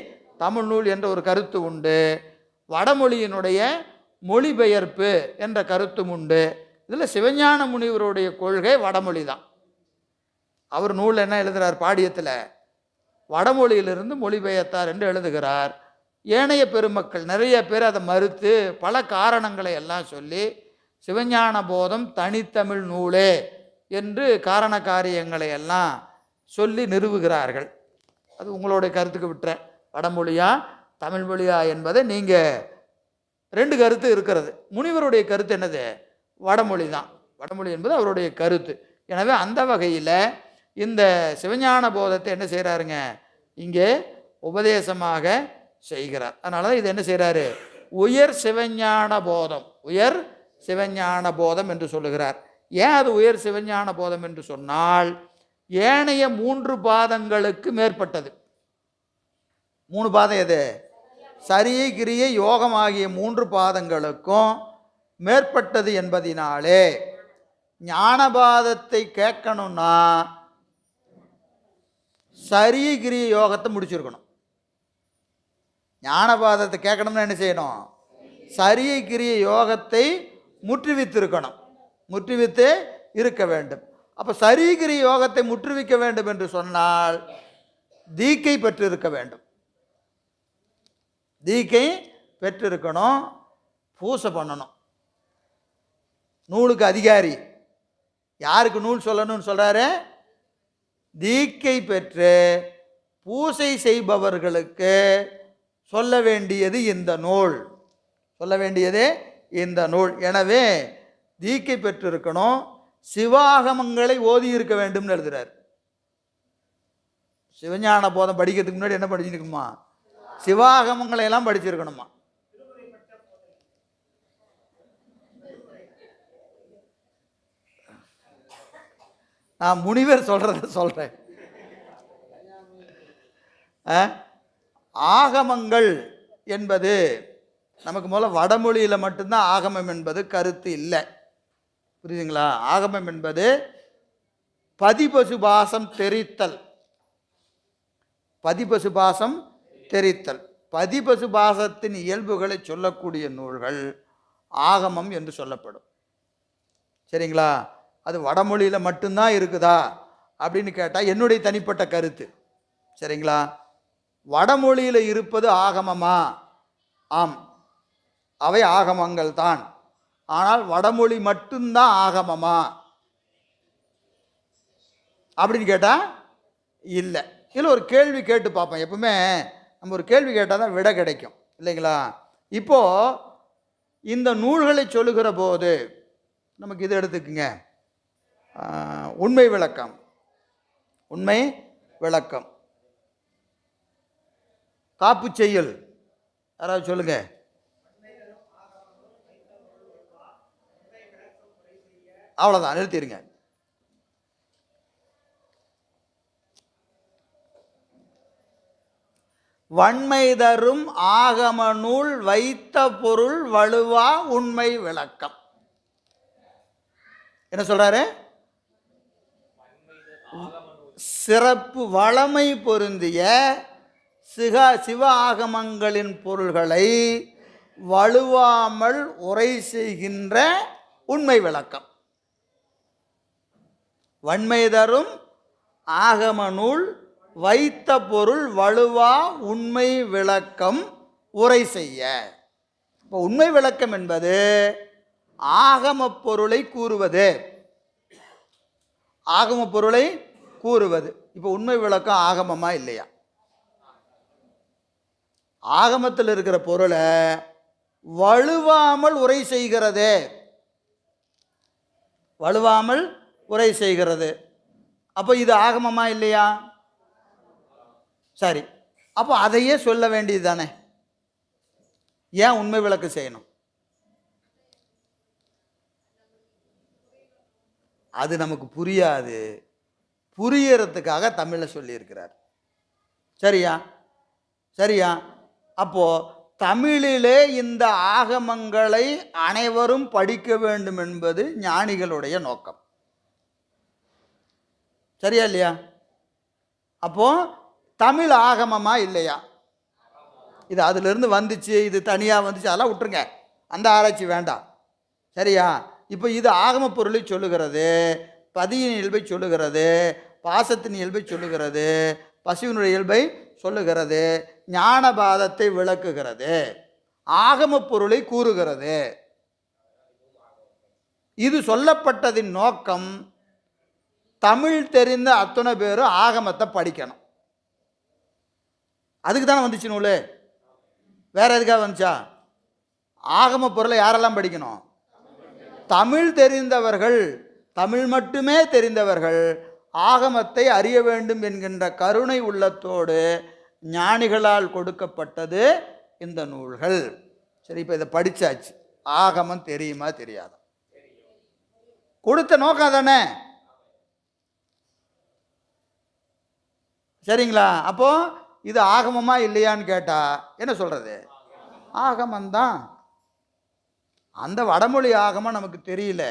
தமிழ் நூல் என்ற ஒரு கருத்து உண்டு. வடமொழியினுடைய மொழிபெயர்ப்பு என்ற கருத்தும் உண்டு. இதில் சிவஞான முனிவருடைய கொள்கை வடமொழி தான். அவர் நூல் என்ன எழுதுகிறார்? பாடியத்தில் வடமொழியிலிருந்து மொழிபெயர்த்தார் என்று எழுதுகிறார். ஏனைய பெருமக்கள் நிறைய பேர் அதை மறுத்து பல காரணங்களை எல்லாம் சொல்லி சிவஞான போதம் தனித்தமிழ் நூலே என்று காரண காரியங்களை எல்லாம் சொல்லி நிறுவுகிறார்கள். அது உங்களுடைய கருத்துக்கு விட்டுறேன். வடமொழியா தமிழ் மொழியா என்பதை நீங்கள் 2 கருத்து இருக்கிறது. முனிவருடைய கருத்து என்னது? வடமொழி தான். வடமொழி என்பது அவருடைய கருத்து. எனவே அந்த வகையில் இந்த சிவஞான போதத்தை என்ன செய்கிறாருங்க? இங்கே உபதேசமாக செய்கிறார். அதனால தான் இது என்ன செய்கிறாரு? உயர் சிவஞான போதம், உயர் சிவஞான போதம் என்று சொல்லுகிறார். ஏன் அது உயர் சிவஞான போதம் என்று சொன்னால், ஏனைய 3 பாதங்களுக்கு மேற்பட்டது. 3 பாதம் எது? சரியை கிரியை யோகம் ஆகிய 3 பாதங்களுக்கும் மேற்பட்டது என்பதினாலே ஞானபாதத்தை கேட்கணும்னா சரியை கிரிய யோகத்தை முடிச்சிருக்கணும். ஞானபாதத்தை கேட்கணும்னா என்ன செய்யணும்? சரியை கிரிய யோகத்தை முற்றுவித்திருக்கணும். முற்றுவித்து இருக்க வேண்டும். அப்போ சரிகிரி யோகத்தை முற்றுவிக்க வேண்டும் என்று சொன்னால் தீக்கை பெற்றிருக்க வேண்டும். தீக்கை பெற்றிருக்கணும். பூசை பண்ணணும். நூலுக்கு அதிகாரி யாருக்கு நூல் சொல்லணும்னு சொல்கிறாரு? தீக்கை பெற்று பூசை செய்பவர்களுக்கு சொல்ல வேண்டியது இந்த நூல். சொல்ல வேண்டியது இந்த நூல். எனவே தீக்கை பெற்றிருக்கணும். சிவாகமங்களை ஓதி இருக்க வேண்டும்னு எழுதுறார். சிவஞான போதம் படிக்கிறதுக்கு முன்னாடி என்ன படிச்சிருக்கணுமா? சிவாகமங்களை எல்லாம் படிச்சிருக்கணுமா. நான் முனிவர் சொல்றத சொல்றேன். ஆகமங்கள் என்பது நமக்கு முதல்ல வடமொழியில் மட்டும்தான் ஆகமம் என்பது கருத்து இல்லை. புரியுதுங்களா? ஆகமம் என்பது பதிபசுபாசம் தெரித்தல். பதிபசுபாசம் தெரித்தல். பதிபசுபாசத்தின் இயல்புகளை சொல்லக்கூடிய நூல்கள் ஆகமம் என்று சொல்லப்படும். சரிங்களா? அது வடமொழியில் மட்டும்தான் இருக்குதா அப்படின்னு கேட்டால் என்னுடைய தனிப்பட்ட கருத்து, சரிங்களா, வடமொழியில் இருப்பது ஆகமமா? ஆம், அவை ஆகமங்கள் தான். ஆனால் வடமொழி மட்டும்தான் ஆகமமா அப்படின்னு கேட்டால் இல்லை. இதில் ஒரு கேள்வி கேட்டு பார்ப்போம். எப்பவுமே நம்ம ஒரு கேள்வி கேட்டால் தான் விடை கிடைக்கும், இல்லைங்களா? இப்போது இந்த நூல்களை சொல்லுகிற போது நமக்கு இது எடுத்துக்குங்க, உண்மை விளக்கம். உண்மை விளக்கம், காப்பு செய்யுள், யாராவது சொல்லுங்க. அவ்வளோதான், நிறுத்திடுங்க. வன்மை தரும் ஆகம நூல் வைத்த பொருள் வலுவா உண்மை விளக்கம். என்ன சொல்றாரு? சிறப்பு வளமை பொருந்திய சிவ ஆகமங்களின் பொருள்களை வலுவாமல் உரை செய்கின்ற உண்மை விளக்கம். வன்மை தரும் ஆகம நூல் வைத்த பொருள் வலுவா உண்மை விளக்கம் உரை செய்ய. இப்போ உண்மை விளக்கம் என்பது ஆகம பொருளை கூறுவது, ஆகம பொருளை கூறுவது. இப்போ உண்மை விளக்கம் ஆகமமா இல்லையா? ஆகமத்தில் இருக்கிற பொருளை வலுவாமல் உரை செய்கிறது, வலுவாமல் உரை செய்கிறது. அப்போ இது ஆகமமா இல்லையா? சரி, அப்போ அதையே சொல்ல வேண்டியது தானே. ஏன் உண்மை விளக்கம் செய்யணும்? அது நமக்கு புரியாது, புரியறதுக்காக தமிழில் சொல்லியிருக்கிறார். சரியா? சரியா? அப்போ தமிழிலே இந்த ஆகமங்களை அனைவரும் படிக்க வேண்டும் என்பது ஞானிகளுடைய நோக்கம். சரியா இல்லையா? அப்போ தமிழ் ஆகமமா இல்லையா? இது அதிலிருந்து வந்துச்சு, இது தனியாக வந்துச்சு, அதெல்லாம் விட்டுருங்க, அந்த ஆராய்ச்சி வேண்டாம். சரியா? இப்போ இது ஆகம பொருளை சொல்லுகிறது, பதியின் இயல்பை சொல்லுகிறது, பாசத்தின் இயல்பை சொல்லுகிறது, பசுவினுடைய இயல்பை சொல்லுகிறது, ஞானபாதத்தை விளக்குகிறது, ஆகம பொருளை கூறுகிறது. இது சொல்லப்பட்டதின் நோக்கம் தமிழ் தெரிந்த அத்தனை பேரும் ஆகமத்தை படிக்கணும். அதுக்கு தானே வந்துச்சு நூல், வேற எதுக்காக வந்துச்சா? ஆகம பொருளை யாரெல்லாம் படிக்கணும்? தமிழ் தெரிந்தவர்கள், தமிழ் மட்டுமே தெரிந்தவர்கள் ஆகமத்தை அறிய வேண்டும் என்கின்ற கருணை உள்ளத்தோடு ஞானிகளால் கொடுக்கப்பட்டது இந்த நூல்கள். சரி, இப்போ இதை படித்தாச்சு, ஆகமம் தெரியுமா தெரியாதா? கொடுத்த நோக்கம் தானே. சரிங்களா? அப்போ இது ஆகமமா இல்லையான்னு கேட்டா என்ன சொல்றது? ஆகமந்தான். அந்த வடமொழி ஆகமம் நமக்கு தெரியல,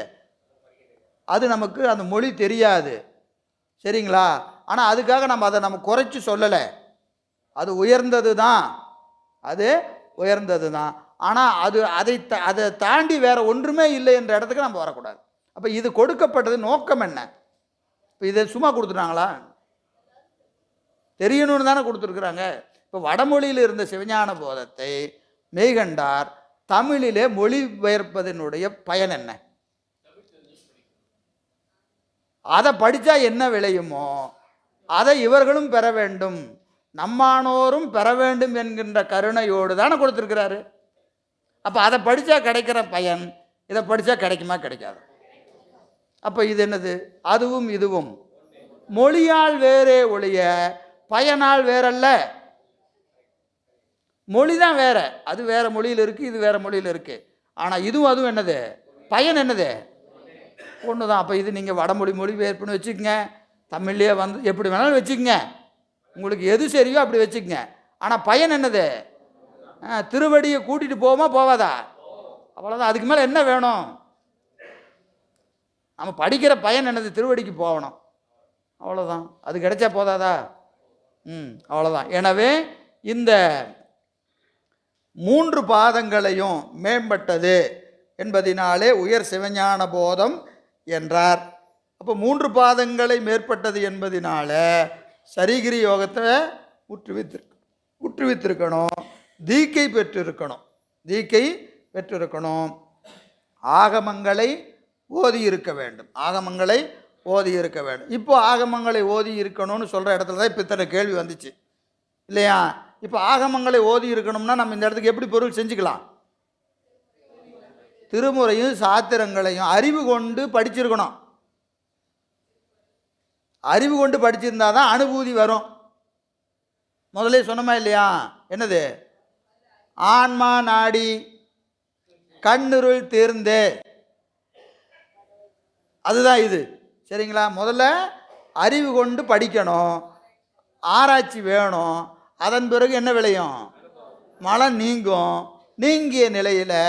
அது நமக்கு அந்த மொழி தெரியாது, சரிங்களா? ஆனால் அதுக்காக நம்ம அதை நம்ம குறைச்சி சொல்லலை, அது உயர்ந்தது தான், அது உயர்ந்தது தான். ஆனால் அதை தாண்டி வேற ஒன்றுமே இல்லை என்ற இடத்துக்கு நம்ம வரக்கூடாது. அப்போ இது கொடுக்கப்பட்டது நோக்கம் என்ன? இப்போ இதை சும்மா கொடுத்துட்டாங்களா? தெரியணும்னு தானே கொடுத்துருக்குறாங்க. இப்போ வடமொழியில் இருந்த சிவஞான போதத்தை மெய்கண்டார் தமிழிலே மொழிபெயர்ப்பதனுடைய பயன் என்ன? அதை படித்தா என்ன விளையுமோ அதை இவர்களும் பெற வேண்டும், நம்மானோரும் பெற வேண்டும் என்கின்ற கருணையோடு தானே கொடுத்துருக்கிறாரு. அப்போ அதை படித்தா கிடைக்கிற பயன் இதை படித்தா கிடைக்குமா கிடைக்காது? அப்போ இது என்னது? அதுவும் இதுவும் மொழியால் வேறே ஒழிய பயனால் வேறல்ல. மொழி தான் வேற, அது வேற மொழியில் இருக்குது, இது வேற மொழியில் இருக்குது. ஆனால் இதுவும் அதுவும் என்னது? பயன் என்னது? ஒன்று தான். அப்போ இது நீங்கள் வடமொழி மொழிபெயர்ப்புன்னு வச்சுக்கோங்க, தமிழ்லேயே வந்து எப்படி வேணாலும் வச்சுக்கோங்க, உங்களுக்கு எது சரியோ அப்படி வச்சுக்கோங்க. ஆனால் பயன் என்னது? திருவடியை கூட்டிகிட்டு போவோமா போவாதா? அவ்வளோதான். அதுக்கு மேலே என்ன வேணும்? நம்ம படிக்கிற பயன் என்னது? திருவடிக்கு போகணும், அவ்வளோதான். அது கிடைச்சா போதாதா? அவ்வளோதான். எனவே இந்த 3 பாதங்களையும் மேம்பட்டது என்பதினாலே உயர் சிவஞான போதம் என்றார். அப்போ 3 பாதங்களை மேற்பட்டது என்பதினால சரிகிரி யோகத்தை உற்றுவித்திருக்கணும், தீக்கை பெற்றிருக்கணும், ஆகமங்களை ஓதி இருக்க வேண்டும். இப்போ ஆகமங்களை ஓதி இருக்கணும்னு சொல்கிற இடத்துல தான் இப்போ இத்தனை கேள்வி வந்துச்சு இல்லையா? இப்போ ஆகமங்களை ஓதி இருக்கணும்னா நம்ம இந்த இடத்துக்கு எப்படி பொருள் செஞ்சுக்கலாம்? திருமுறையும் சாத்திரங்களையும் அறிவு கொண்டு படிச்சிருக்கணும். அறிவு கொண்டு படிச்சிருந்தா தான் அனுபூதி வரும். முதல்ல சொன்னமா இல்லையா? என்னது? ஆன்மா நாடி கண்ணுருள் தீர்ந்தே, அதுதான் இது. சரிங்களா? முதல்ல அறிவு கொண்டு படிக்கணும், ஆராய்ச்சி வேணும். அதன் பிறகு என்ன விளையும்? மலம் நீங்கும். நீங்கிய நிலையில்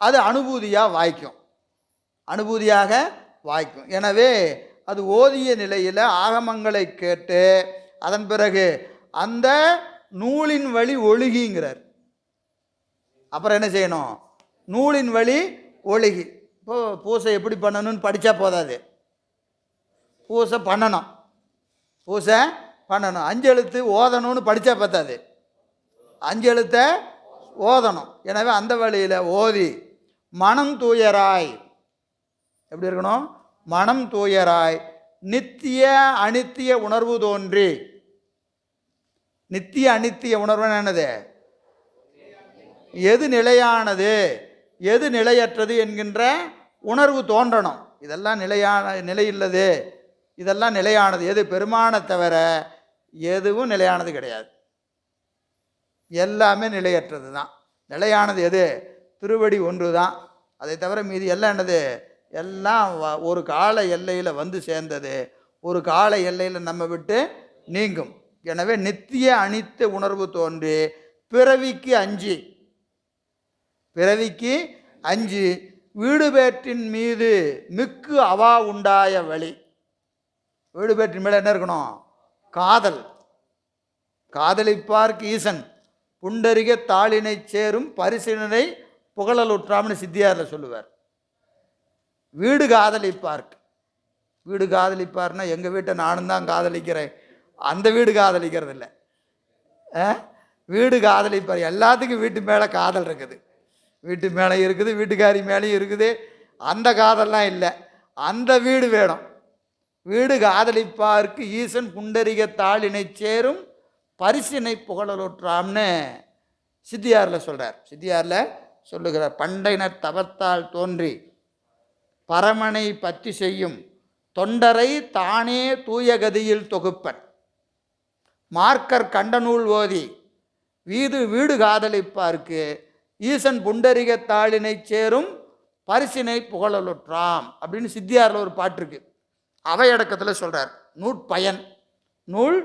அது அனுபூதியாக வாய்க்கும். எனவே அது ஓதிய நிலையில் ஆகமங்களை கேட்டு அதன் பிறகு அந்த நூலின் வழி ஒழுகிங்கிறார். அப்புறம் என்ன செய்யணும்? நூலின் வழி ஒழுகி. இப்போ பூசை எப்படி பண்ணணும்னு படித்தா போதாது, பூசை பண்ணணும். 5 எழுத்து ஓதணும்னு படித்தா பத்தாது, 5 எழுத்தை ஓதணும். எனவே அந்த வழியில் ஓதி மனம் தூயராய், எப்படி இருக்கணும்? மனம் தூயராய் நித்திய அனித்திய உணர்வு தோன்றி. நித்திய அனித்திய உணர்வு என்னது? எது நிலையானது எது நிலையற்றது என்கின்ற உணர்வு தோன்றணும். இதெல்லாம் நிலையில்லது, இதெல்லாம் நிலையானது. எது? பெருமானை தவிர எதுவும் நிலையானது கிடையாது. எல்லாமே நிலையற்றது தான். நிலையானது எது? திருவடி ஒன்று தான். அதை தவிர மீதி எல்லாம் என்னது? எல்லாம் ஒரு கால எல்லையில் வந்து சேர்ந்தது, ஒரு கால எல்லையில் நம்ம விட்டு நீங்கும். எனவே நித்திய அனித்த உணர்வு தோன்றி பிறவிக்கு அஞ்சு வீடு பேற்றின் மீது மிக்கு அவா உண்டாய வழி. வீடு பேற்றின் மேலே என்ன இருக்கணும்? காதலிப்பார்க்கு ஈசன் புண்டரிக தாளினை சேரும் பரிசினை புகழலுற்றாம்னு சித்தியாரில் சொல்லுவார். வீடு காதலிப்பார்னா எங்கள் வீட்டை நானும் தான் காதலிக்கிறேன், அந்த வீடு காதலிக்கிறது இல்லை. வீடு காதலிப்பார். எல்லாத்துக்கும் வீட்டு மேலே காதல் இருக்குது, வீட்டு மேலே இருக்குது, வீட்டுக்காரி மேலேயும் இருக்குது. அந்த காதல்லாம் இல்லை, அந்த வீடு வேணும். வீடு காதலிப்பார்க்கு ஈசன் புண்டரிக தாளினை சேரும் பரிசினை புகழலுற்றாம்னு சித்தியாரில் சொல்லுகிறார். பண்டைனர் தவத்தால் தோன்றி பரமனை பற்றி செய்யும் தொண்டரை தானே தூய கதியில் தொகுப்பன். மார்க்கர் கண்டநூல் ஓதி வீடு காதலிப்பார்க்கு ஈசன் புண்டரிக தாளினை சேரும் பரிசினை புகழலுற்றாம் அப்படின்னு சித்தியாரில் ஒரு பாட்டு இருக்கு. அவையடக்கத்தில் சொல்கிறார். நூல்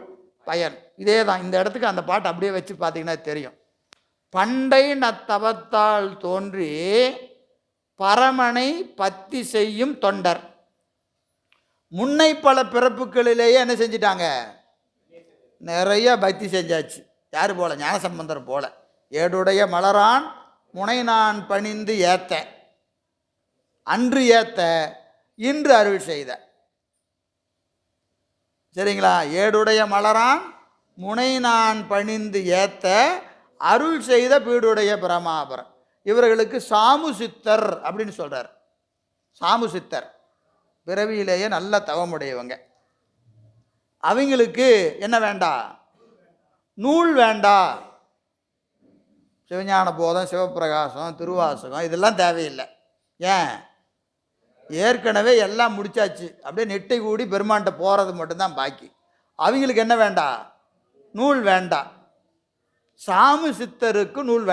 பயன் இதே தான். இந்த இடத்துக்கு அந்த பாட்டு அப்படியே வச்சு பார்த்தீங்கன்னா தெரியும். பண்டை நத்தவத்தால் தோன்றி பரமனை பத்தி செய்யும் தொண்டர். முன்னை பல பிறப்புகளிலேயே என்ன செஞ்சிட்டாங்க? நிறைய பக்தி செஞ்சாச்சு. யார் போல? ஞானசம்பந்தர் போல. ஏடுடைய மலரான் முனை நான் பணிந்து ஏத்த, அன்று ஏத்த இன்று அருள் செய்த. சரிங்களா? ஏடுடைய மலரான் முனை நான் பணிந்து ஏத்த அருள் செய்த பீடுடைய பிரமாபுரம். இவர்களுக்கு சாமு சித்தர் அப்படின்னு சொல்கிறார். சாமு சித்தர் பிறவியிலேயே நல்ல தவமுடையவங்க. அவங்களுக்கு என்ன வேண்டாம்? நூல் வேண்டாம். சிவஞான போதம், சிவப்பிரகாசம், திருவாசகம் இதெல்லாம் தேவையில்லை. ஏன்? ஏற்கனவே எல்லாம் முடிச்சாச்சு. அப்படியே நெட்டை கூடி பெருமான்கிட்ட போகிறது மட்டும்தான் பாக்கி. அவங்களுக்கு என்ன வேண்டாம்? நூல் வேண்டாம். சாமு சித்தருக்கு நூல்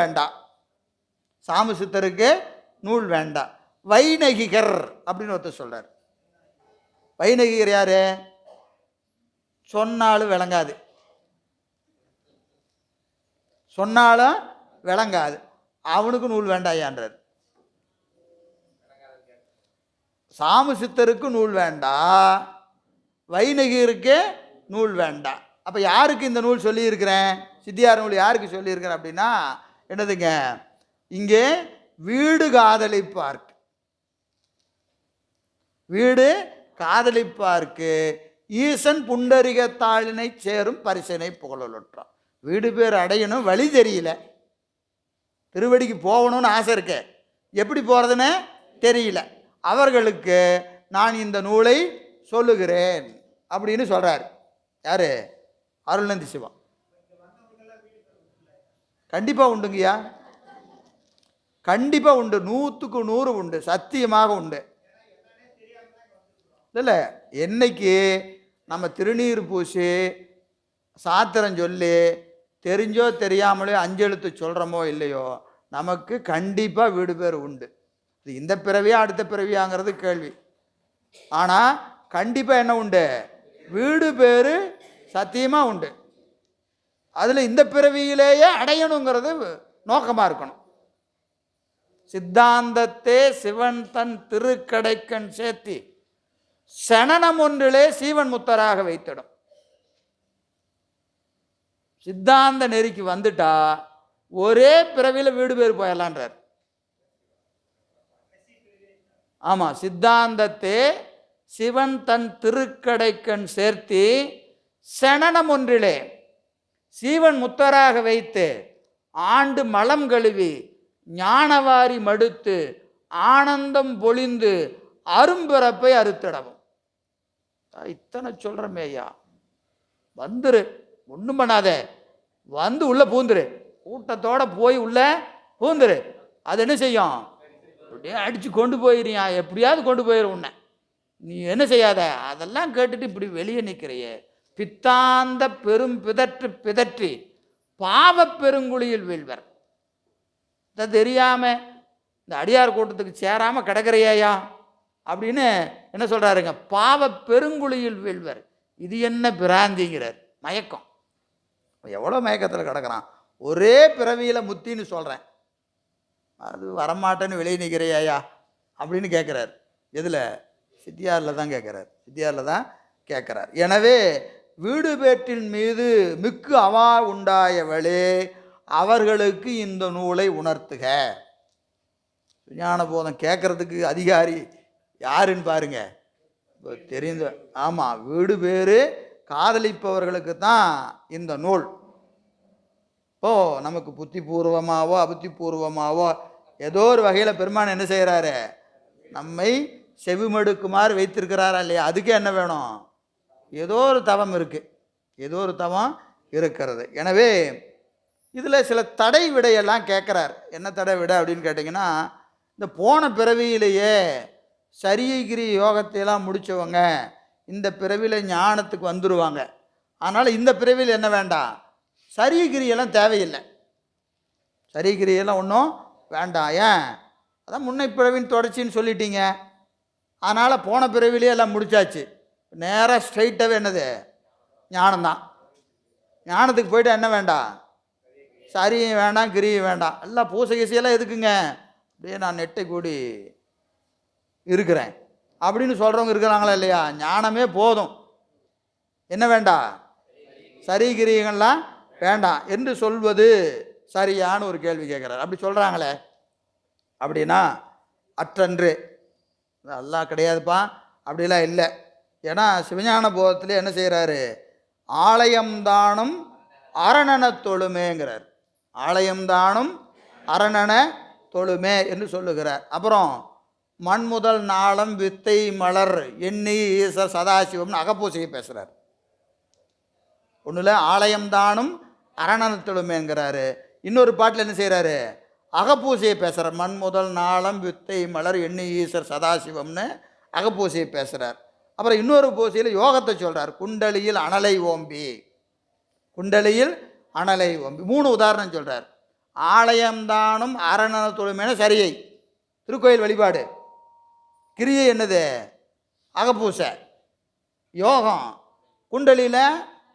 வேண்டாம். வைநகிகர் அப்படின்னு ஒருத்தர் சொல்கிறார். வைநகிகர் யார்? சொன்னாலும் விளங்காது, அவனுக்கு நூல் வேண்டாயான்றார். சாமு சித்தருக்கு நூல் வேண்டாம், வைநகிகருக்கு நூல் வேண்டாம். அப்போ யாருக்கு இந்த நூல் சொல்லியிருக்கிறேன்? சித்தியார் நூல் யாருக்கு சொல்லியிருக்கிறேன் அப்படின்னா என்னதுங்க? இங்கே வீடு காதலிப்பார்க்கு. வீடு காதலிப்பார்க்கு ஈசன் புண்டரிகத்தாளினை சேரும் பரிசனை புகழலுற்றான். வீடு பேர் அடையணும், வழி தெரியல. திருவடிக்கு போகணும்னு ஆசை இருக்கு, எப்படி போகிறதுன்னு தெரியல. அவர்களுக்கு நான் இந்த நூலை சொல்லுகிறேன் அப்படின்னு சொல்கிறார். யார்? அருள்நந்தி சிவா. கண்டிப்பாக உண்டுங்கய்யா, கண்டிப்பாக உண்டு, 100க்கு 100 உண்டு, சத்தியமாக உண்டு. இல்லை, என்னைக்கு நம்ம திருநீர் பூசி சாத்திரம் சொல்லி தெரிஞ்சோ தெரியாமலே அஞ்செழுத்து சொல்கிறோமோ இல்லையோ, நமக்கு கண்டிப்பாக வீடு பேர் உண்டு. இது இந்த பிறவியா அடுத்த பிறவியாங்கிறது கேள்வி. ஆனால் கண்டிப்பாக என்ன உண்டு? வீடு பேர் சத்தியமாக உண்டு. அதில் இந்த பிறவியிலேயே அடையணுங்கிறது நோக்கமாக இருக்கணும். சித்தாந்தத்தே சிவன் தன் திருக்கடைக்கண் சேர்த்தி சனனம் ஒன்றிலே சீவன் முத்தராக வைத்திடும். சித்தாந்த நெறிக்கு வந்துட்டா ஒரே பிறவியில் வீடு பேர் போயிடலான்றார். ஆமாம், சித்தாந்தத்தே சிவன் தன் திருக்கடைக்கண் சேர்த்தி சனனம் ஒன்றிலே சீவன் முத்தராக வைத்து ஆண்டு மலம் கழுவி ஞானவாரி மடுத்து ஆனந்தம் பொழிந்து அரும்பிறப்பை அறுத்திடவும். இத்தனை சொல்கிறமே ஐயா, வந்துரு, ஒன்றும் பண்ணாத, வந்து உள்ளே பூந்துரு, கூட்டத்தோடு போய் உள்ளே பூந்துரு. அது என்ன செய்யும்? அப்படியே அடித்து கொண்டு போயிடுறியா, எப்படியாவது கொண்டு போயிடும் உன்னை. நீ என்ன செய்யாத, அதெல்லாம் கேட்டுட்டு இப்படி வெளியே நிற்கிறையே. பித்தாந்த பெரும் பிதற்று பிதற்றி பாவ பெருங்குழியில் வீழ்வர். இதை தெரியாமல் இந்த அடியார் கூட்டத்துக்கு சேராமல் கிடக்கிறையா அப்படின்னு என்ன சொல்கிறாருங்க? பாவ பெருங்குழியில் வீழ்வர். இது என்ன பிராந்திங்கிறார்? மயக்கம். எவ்வளோ மயக்கத்தில் கிடக்கிறான். ஒரே பிறவியில் முத்தின்னு சொல்கிறேன், அது வரமாட்டேன்னு வெளியே நிற்கிறையா அப்படின்னு கேட்குறார். எதில்? சித்தியாரில் தான் கேட்குறார், சித்தியாரில் தான் கேட்குறார். எனவே வீடு பேற்றின் மீது மிக்கு அவா உண்டாயவளே அவர்களுக்கு இந்த நூலை உணர்த்துக. ஞான போதம் கேட்குறதுக்கு அதிகாரி யாருன்னு பாருங்க, தெரிந்த. ஆமாம், வீடு பேர் காதலிப்பவர்களுக்கு தான் இந்த நூல். நமக்கு புத்தி பூர்வமாவோ அபுத்தி பூர்வமாவோ ஏதோ ஒரு வகையில் பெருமான் என்ன செய்கிறாரு? நம்மை செவிமடுக்குமாறு வைத்திருக்கிறாரா இல்லையா? அதுக்கு என்ன வேணும்? ஏதோ ஒரு தவம் இருக்குது, ஏதோ ஒரு தவம் இருக்கிறது. எனவே இதில் சில தடை விடையெல்லாம் கேட்குறார். என்ன தடை விடை அப்படின்னு கேட்டிங்கன்னா, இந்த போன பிறவியிலேயே சரியகிரி யோகத்தையெல்லாம் முடித்தவங்க இந்த பிறவியில் ஞானத்துக்கு வந்துடுவாங்க. அதனால் இந்த பிறவியில் என்ன வேண்டாம்? சரியகிரியெல்லாம் தேவையில்லை, சரியகிரியெல்லாம் ஒன்றும் வேண்டாம். ஏன்? அதான் முன்னை பிறவின் தொடர்ச்சின்னு சொல்லிட்டீங்க. அதனால் போன பிறவிலே எல்லாம் முடித்தாச்சு. நேராக ஸ்ட்ரைட்டாகவே என்னது? ஞானம்தான். ஞானத்துக்கு போய்ட்டு என்ன வேண்டாம்? சரியும் வேண்டாம், கிரியும் வேண்டாம். எல்லாம் பூசை கீசையெல்லாம் எதுக்குங்க? அப்படியே நான் நெட்டை கூடி இருக்கிறேன் அப்படின்னு சொல்கிறவங்க இருக்கிறாங்களா இல்லையா? ஞானமே போதும், என்ன வேண்டாம்? சரி கிரியங்கள்லாம் வேண்டாம் என்று சொல்வது சரியான்னு ஒரு கேள்வி கேட்குறாரு. அப்படி சொல்கிறாங்களே, அப்படின்னா அற்றன்று அதெல்லாம் கிடையாதுப்பா, அப்படிலாம் இல்லை. ஏன்னா சிவஞான போதத்தில் என்ன செய்கிறாரு? ஆலயம்தானும் அரணன தொழுமேங்கிறார். ஆலயம்தானும் அரணன தொழுமே என்று சொல்லுகிறார். அப்புறம் மண் முதல் நாளம் வித்தை மலர் எண்ணி ஈசர் சதாசிவம்னு அகப்பூசையை பேசுகிறார். ஒன்றில் ஆலயம்தானும் அரணன தொழுமேங்கிறாரு. இன்னொரு பாட்டில் என்ன செய்கிறாரு? அகப்பூசையை பேசுகிறார். மண் முதல் நாளம் வித்தை மலர் எண்ணி ஈசர் சதாசிவம்னு அகப்பூசையை பேசுகிறார். அப்புறம் இன்னொரு பூசையில் யோகத்தை சொல்கிறார். குண்டலியில் அனலை ஓம்பி, குண்டலியில் அனலை ஓம்பி 3 உதாரணம் சொல்கிறார். ஆலயம்தானும் அரணன தொழுமேன சரியை திருக்கோயில் வழிபாடு, கிரியை என்னது? அகப்பூசை. யோகம் குண்டலியில்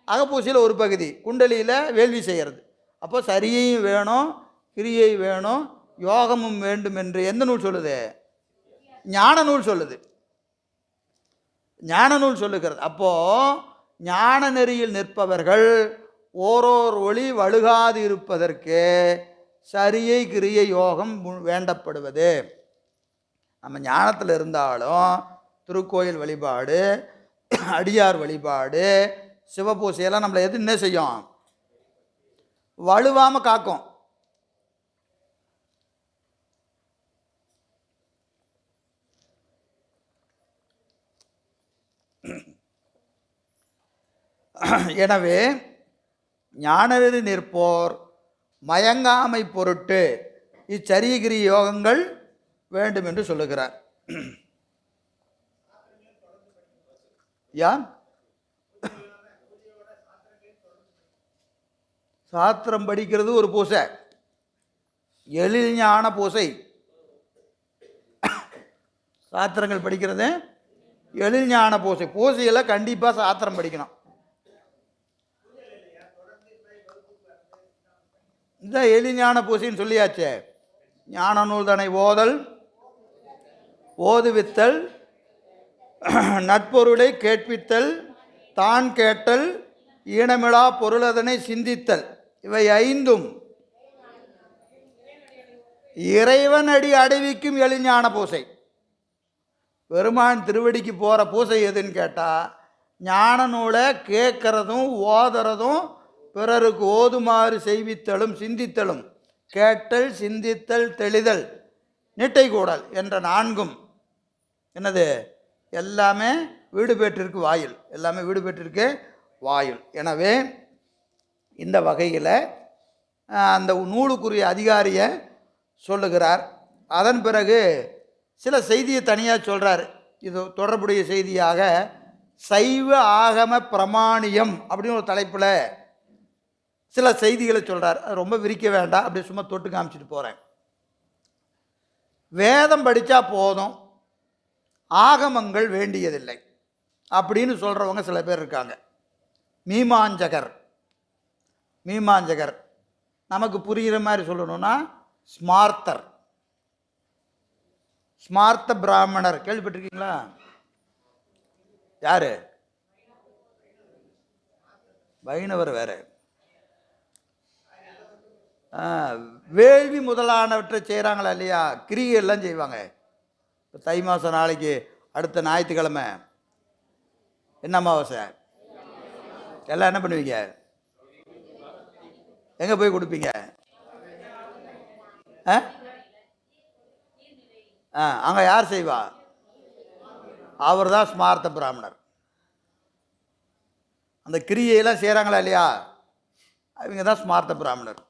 அகப்பூசையில் ஒரு பகுதி, குண்டலியில் வேள்வி செய்கிறது. அப்போ சரியையும் வேணும், கிரியை வேணும், யோகமும் வேண்டும் என்று எந்த நூல் சொல்லுது? ஞான நூல் சொல்லுது, ஞான நூல் சொல்லுகிறது. அப்போது ஞான நெறியில் நிற்பவர்கள் ஓரோர் ஒளி வழுகாது இருப்பதற்கு சரியை கிரியை யோகம் வேண்டப்படுவது. நம்ம ஞானத்தில் இருந்தாலும் திருக்கோயில் வழிபாடு, அடியார் வழிபாடு, சிவபூசையெல்லாம் நம்மளை எது என்ன செய்யும்? வலுவாமல் காக்கும். எனவே ஞானநெறி நிற்போர் மயங்காமை பொருட்டு இச்சரியகிரி யோகங்கள் வேண்டும் என்று சொல்லுகிறார். யான் சாத்திரம் படிக்கிறது ஒரு பூசை, எழில் ஞான பூசை. சாத்திரங்கள் படிக்கிறது எழில் ஞான பூசை. பூசையில் கண்டிப்பாக சாத்திரம் படிக்கணும். இந்த எளிஞான பூசைன்னு சொல்லியாச்சே. ஞான நூல் தனை ஓதல், ஓதுவித்தல், நட்பொருளை கேட்பித்தல், தான் கேட்டல், ஈனமிழா பொருளதனை சிந்தித்தல், இவை ஐந்தும் இறைவன் அடி அடைவிக்கும் எளிஞான பூசை. பெருமான் திருவடிக்கு போகிற பூசை எதுன்னு கேட்டால், ஞான நூலை கேட்கறதும் ஓதுறதும் பிறருக்கு ஓதுமாறு செய்வித்தலும் சிந்தித்தலும், கேட்டல், சிந்தித்தல், தெளிதல், நிட்டை கூடல் என்ற நான்கும் என்னது? எல்லாமே வீடு பெற்றிருக்கு வாயில். எல்லாமே வீடு பெற்றிருக்கு வாயில். எனவே இந்த வகையில் அந்த நூலுக்குரிய அதிகாரியை சொல்லுகிறார். அதன் பிறகு சில செய்தியை தனியாக சொல்கிறார். இது தொடர்புடைய செய்தியாக சைவ ஆகம பிரமாணியம் அப்படின்னு ஒரு தலைப்பில் சில செய்திகளை சொல்கிறார். அது ரொம்ப விரிக்க வேண்டாம், அப்படி சும்மா தொட்டு காமிச்சிட்டு போகிறேன். வேதம் படித்தா போதும், ஆகமங்கள் வேண்டியதில்லை அப்படின்னு சொல்கிறவங்க சில பேர் இருக்காங்க. மீமாஞ்சகர் நமக்கு புரிகிற மாதிரி சொல்லணும்னா ஸ்மார்த்தர், ஸ்மார்த்த பிராமணர் கேள்விப்பட்டிருக்கீங்களா? யாரு? வைணவர் வேறு. வேள்வி முதலானவற்றை செய்கிறாங்களா இல்லையா? கிரியெல்லாம் செய்வாங்க. இப்போ தை மாதம் நாளைக்கு அடுத்த ஞாயிற்றுக்கிழமை என்ன அமாவாசை? எல்லாம் என்ன பண்ணுவீங்க? எங்கே போய் கொடுப்பீங்க? அங்கே யார் செய்வா? அவர் தான் ஸ்மார்த்த பிராமணர். அந்த கிரியையெல்லாம் செய்கிறாங்களா இல்லையா? அவங்க தான் ஸ்மார்த்த பிராமணர்.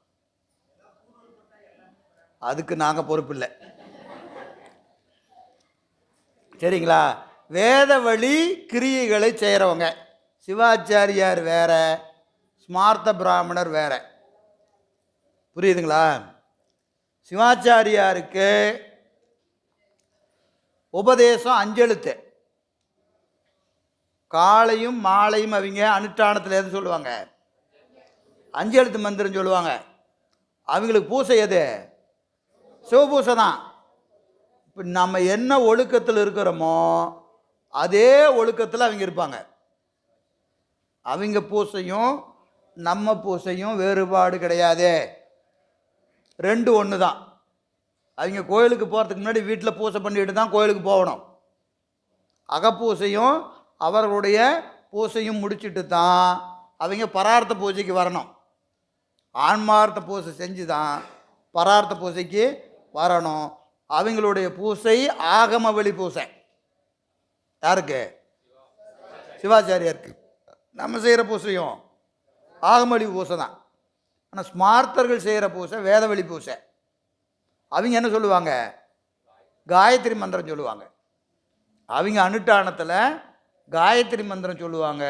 அதுக்கு நாங்கள் பொறுப்பில்லை, சரிங்களா? வேத வழி கிரியைகளை செய்கிறவங்க சிவாச்சாரியார் வேற, ஸ்மார்த்த பிராமணர் வேற. புரியுதுங்களா? சிவாச்சாரியாருக்கு உபதேசம் அஞ்செழுத்து. காலையும் மாலையும் அவங்க அனுஷ்டானத்தில் எது சொல்லுவாங்க? அஞ்செழுத்து மந்திரம் சொல்லுவாங்க. அவங்களுக்கு பூசை எது? சிவபூசை தான். இப்போ நம்ம என்ன ஒழுக்கத்தில் இருக்கிறோமோ அதே ஒழுக்கத்தில் அவங்க இருப்பாங்க. அவங்க பூசையும் நம்ம பூசையும் வேறுபாடு கிடையாது, ரெண்டு ஒன்று தான். அவங்க கோயிலுக்கு போகிறதுக்கு முன்னாடி வீட்டில் பூசை பண்ணிட்டு தான் கோயிலுக்கு போகணும். அகப்பூசையும் அவர்களுடைய பூசையும் முடிச்சுட்டு தான் அவங்க பரார்த்த பூஜைக்கு வரணும். ஆன்மார்த்த பூசை செஞ்சு தான் பரார்த்த பூஜைக்கு வரணும். அவங்களுடைய பூசை ஆகம வழி பூசை. யாருக்கு? சிவாச்சாரியாருக்கு. நம்ம செய்கிற பூசையும் ஆகம வழி பூசை தான். ஆனால் ஸ்மார்த்தர்கள் செய்கிற பூசை வேத வழி பூசை. அவங்க என்ன சொல்லுவாங்க? காயத்ரி மந்திரம் சொல்லுவாங்க. அவங்க அனுஷ்டானத்தில் காயத்ரி மந்திரம் சொல்லுவாங்க.